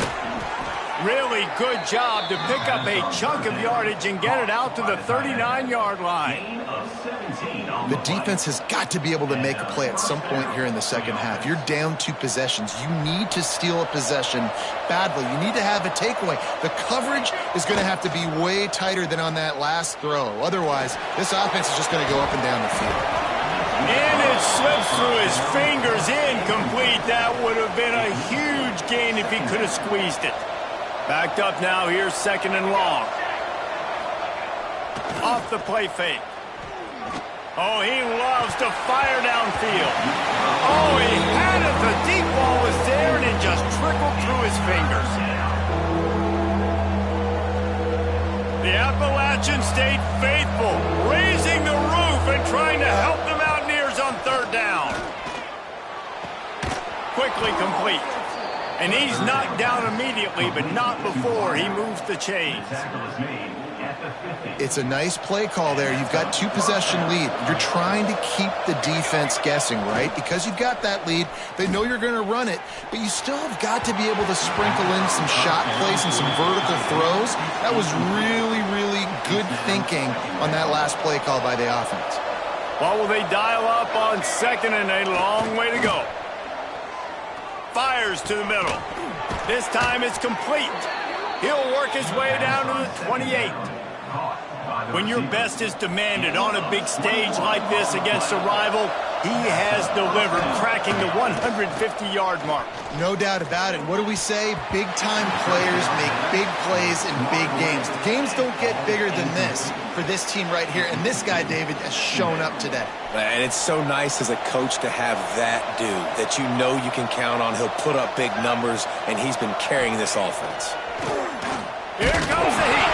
Really good job to pick up a chunk of yardage and get it out to the 39-yard line. The defense has got to be able to make a play at some point here in the second half. You're down 2 possessions. You need to steal a possession badly. You need to have a takeaway. The coverage is going to have to be way tighter than on that last throw. Otherwise, this offense is just going to go up and down the field. And it slips through his fingers, incomplete. That would have been a huge gain if he could have squeezed it. Backed up now, here's 2nd and long. Off the play fake. Oh, he loves to fire downfield. Oh, he had it. The deep ball was there, and it just trickled through his fingers. The Appalachian State faithful, raising the roof and trying to help the Mountaineers on third down. Quickly complete. And he's knocked down immediately, but not before he moves the chains. It's a nice play call there. You've got 2-possession lead. You're trying to keep the defense guessing, right? Because you've got that lead, they know you're going to run it, but you still have got to be able to sprinkle in some shot plays and some vertical throws. That was really, really good thinking on that last play call by the offense. Well, will they dial up on 2nd and a long way to go? Fires to the middle. This time it's complete. He'll work his way down to the 28. When your best is demanded on a big stage like this against a rival, he has delivered, cracking the 150-yard mark. No doubt about it. What do we say? Big-time players make big plays in big games. The games don't get bigger than this for this team right here, and this guy, David, has shown up today. And it's so nice as a coach to have that dude that you know you can count on. He'll put up big numbers, and he's been carrying this offense. Here comes the heat.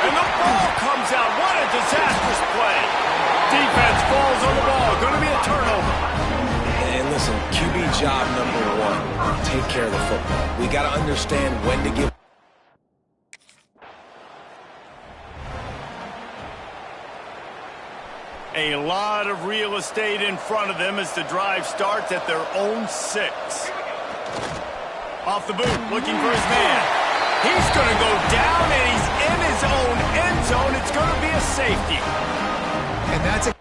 And the ball comes out. What a disastrous play. Defense falls on the ball. Going to be a turnover. And listen, QB job number 1, take care of the football. We got to understand when to give. A lot of real estate in front of them as the drive starts at their own 6. Off the boot, looking for his man. He's going to go down, and he's in his own end zone. It's going to be a safety. And that's a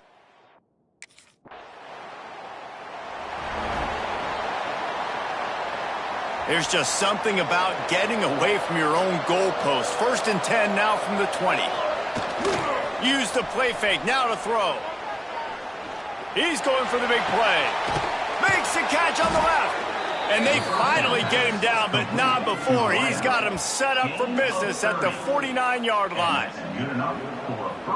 There's just something about getting away from your own goalpost. 1st and 10 now from the 20. Use the play fake, now to throw. He's going for the big play. Makes the catch on the left. And they finally get him down, but not before. He's got him set up for business at the 49-yard line.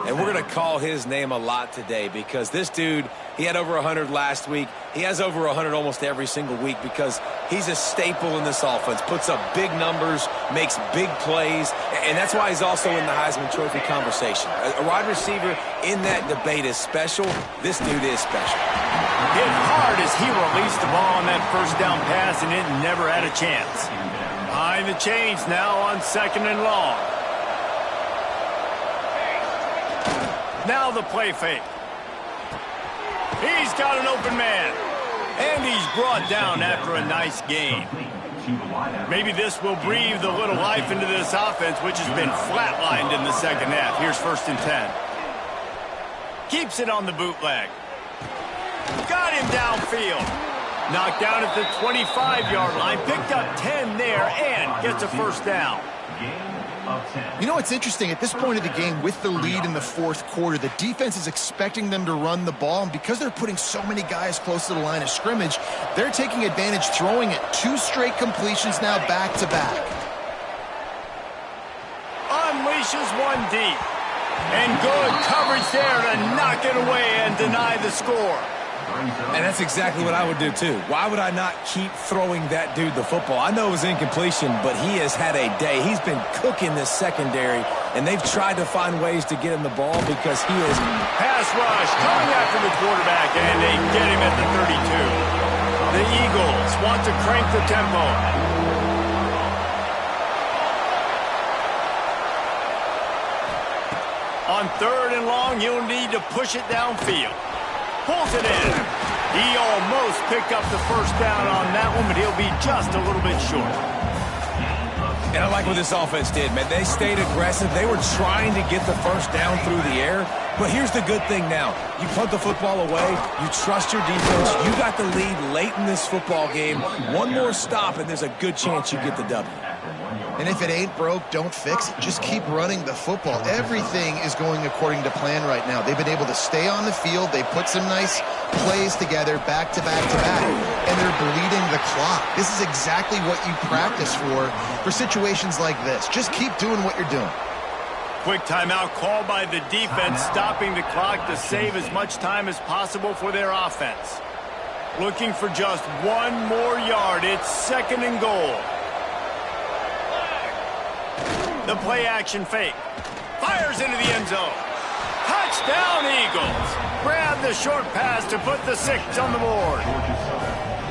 And we're going to call his name a lot today because this dude, he had over 100 last week. He has over 100 almost every single week because he's a staple in this offense. Puts up big numbers, makes big plays, and that's why he's also in the Heisman Trophy conversation. A wide receiver in that debate is special. This dude is special. Hit hard as he released the ball on that first down pass, and it never had a chance. Behind the chains now on 2nd and long. Now the play fake. He's got an open man. And he's brought down after a nice gain. Maybe this will breathe a little life into this offense, which has been flatlined in the second half. Here's 1st and 10. Keeps it on the bootleg. Got him downfield. Knocked down at the 25-yard line. Picked up 10 there and gets a first down. You know what's interesting? At this point of the game, with the lead in the 4th quarter, the defense is expecting them to run the ball, and because they're putting so many guys close to the line of scrimmage, they're taking advantage, throwing it. 2 straight completions now back-to-back. Unleashes one deep. And good coverage there to knock it away and deny the score. And that's exactly what I would do, too. Why would I not keep throwing that dude the football? I know it was incompletion, but he has had a day. He's been cooking this secondary, and they've tried to find ways to get him the ball because he is... Pass rush coming after the quarterback, and they get him at the 32. The Eagles want to crank the tempo. On 3rd and long, you'll need to push it downfield. Pulls it in. He almost picked up the first down on that one, but he'll be just a little bit short. And I like what this offense did, man. They stayed aggressive. They were trying to get the first down through the air. But here's the good thing now. You punt the football away. You trust your defense. You got the lead late in this football game. One more stop, and there's a good chance you get the W. And if it ain't broke, don't fix it. Just keep running the football. Everything is going according to plan right now. They've been able to stay on the field. They put some nice plays together back to back to back, and they're bleeding the clock. This is exactly what you practice for situations like this. Just keep doing what you're doing. Quick timeout called by the defense, stopping the clock to save as much time as possible for their offense. Looking for just one more yard. It's 2nd and goal. The play-action fake. Fires into the end zone. Touchdown, Eagles. Grab the short pass to put the 6 on the board.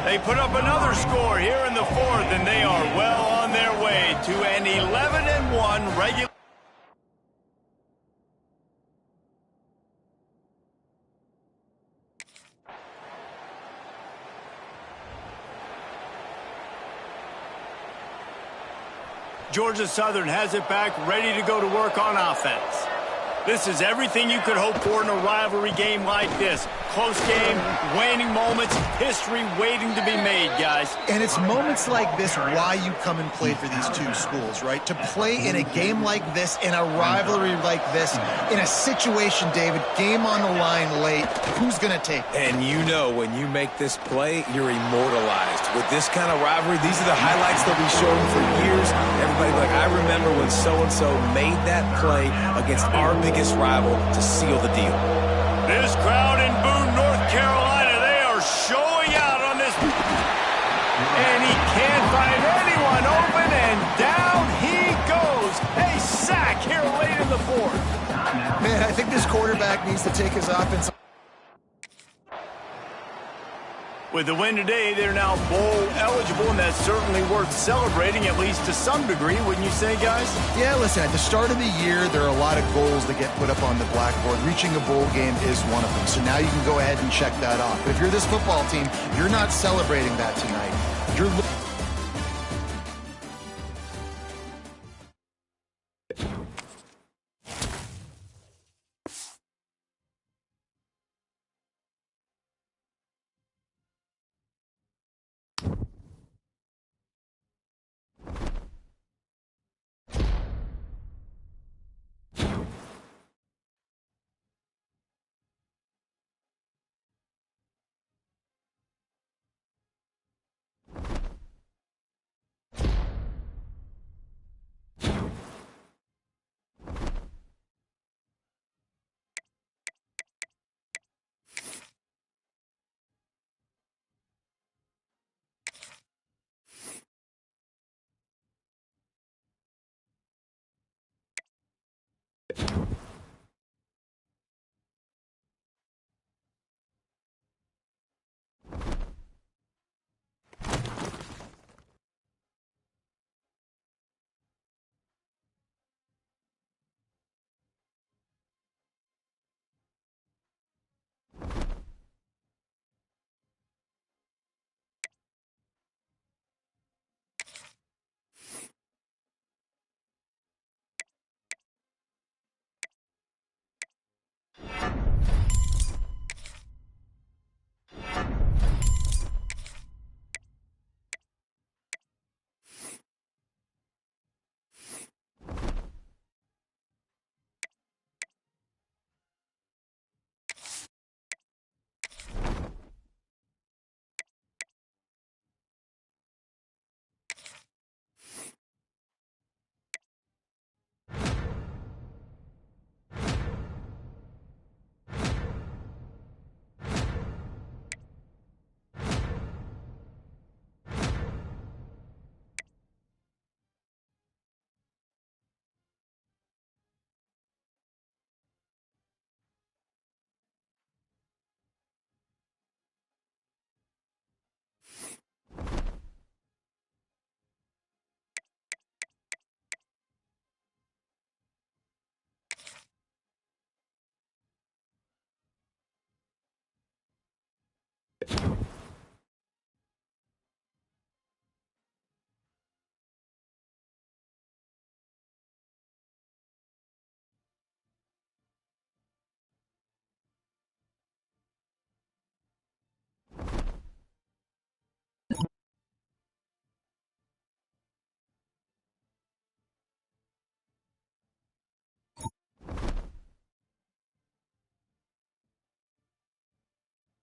They put up another score here in the 4th, and they are well on their way to an 11-1 regular. Georgia Southern has it back, ready to go to work on offense. This is everything you could hope for in a rivalry game like this. Close game, waning moments, history waiting to be made, guys. And it's moments like this why you come and play for these two schools, right? To play in a game like this, in a rivalry like this, in a situation, David, game on the line late, who's going to take it? And you know when you make this play, you're immortalized. With this kind of rivalry, these are the highlights they'll be showing for years. Everybody like, I remember when so-and-so made that play against our biggest rival to seal the deal. This crowd in Boone, North Carolina, they are showing out on this. And he can't find anyone open, and down he goes. A sack here late in the 4th. Man, I think this quarterback needs to take his offense. With the win today, they're now bowl eligible, and that's certainly worth celebrating, at least to some degree, wouldn't you say, guys? Yeah, listen, at the start of the year, there are a lot of goals that get put up on the blackboard. Reaching a bowl game is one of them. So now you can go ahead and check that off. But if you're this football team, you're not celebrating that tonight.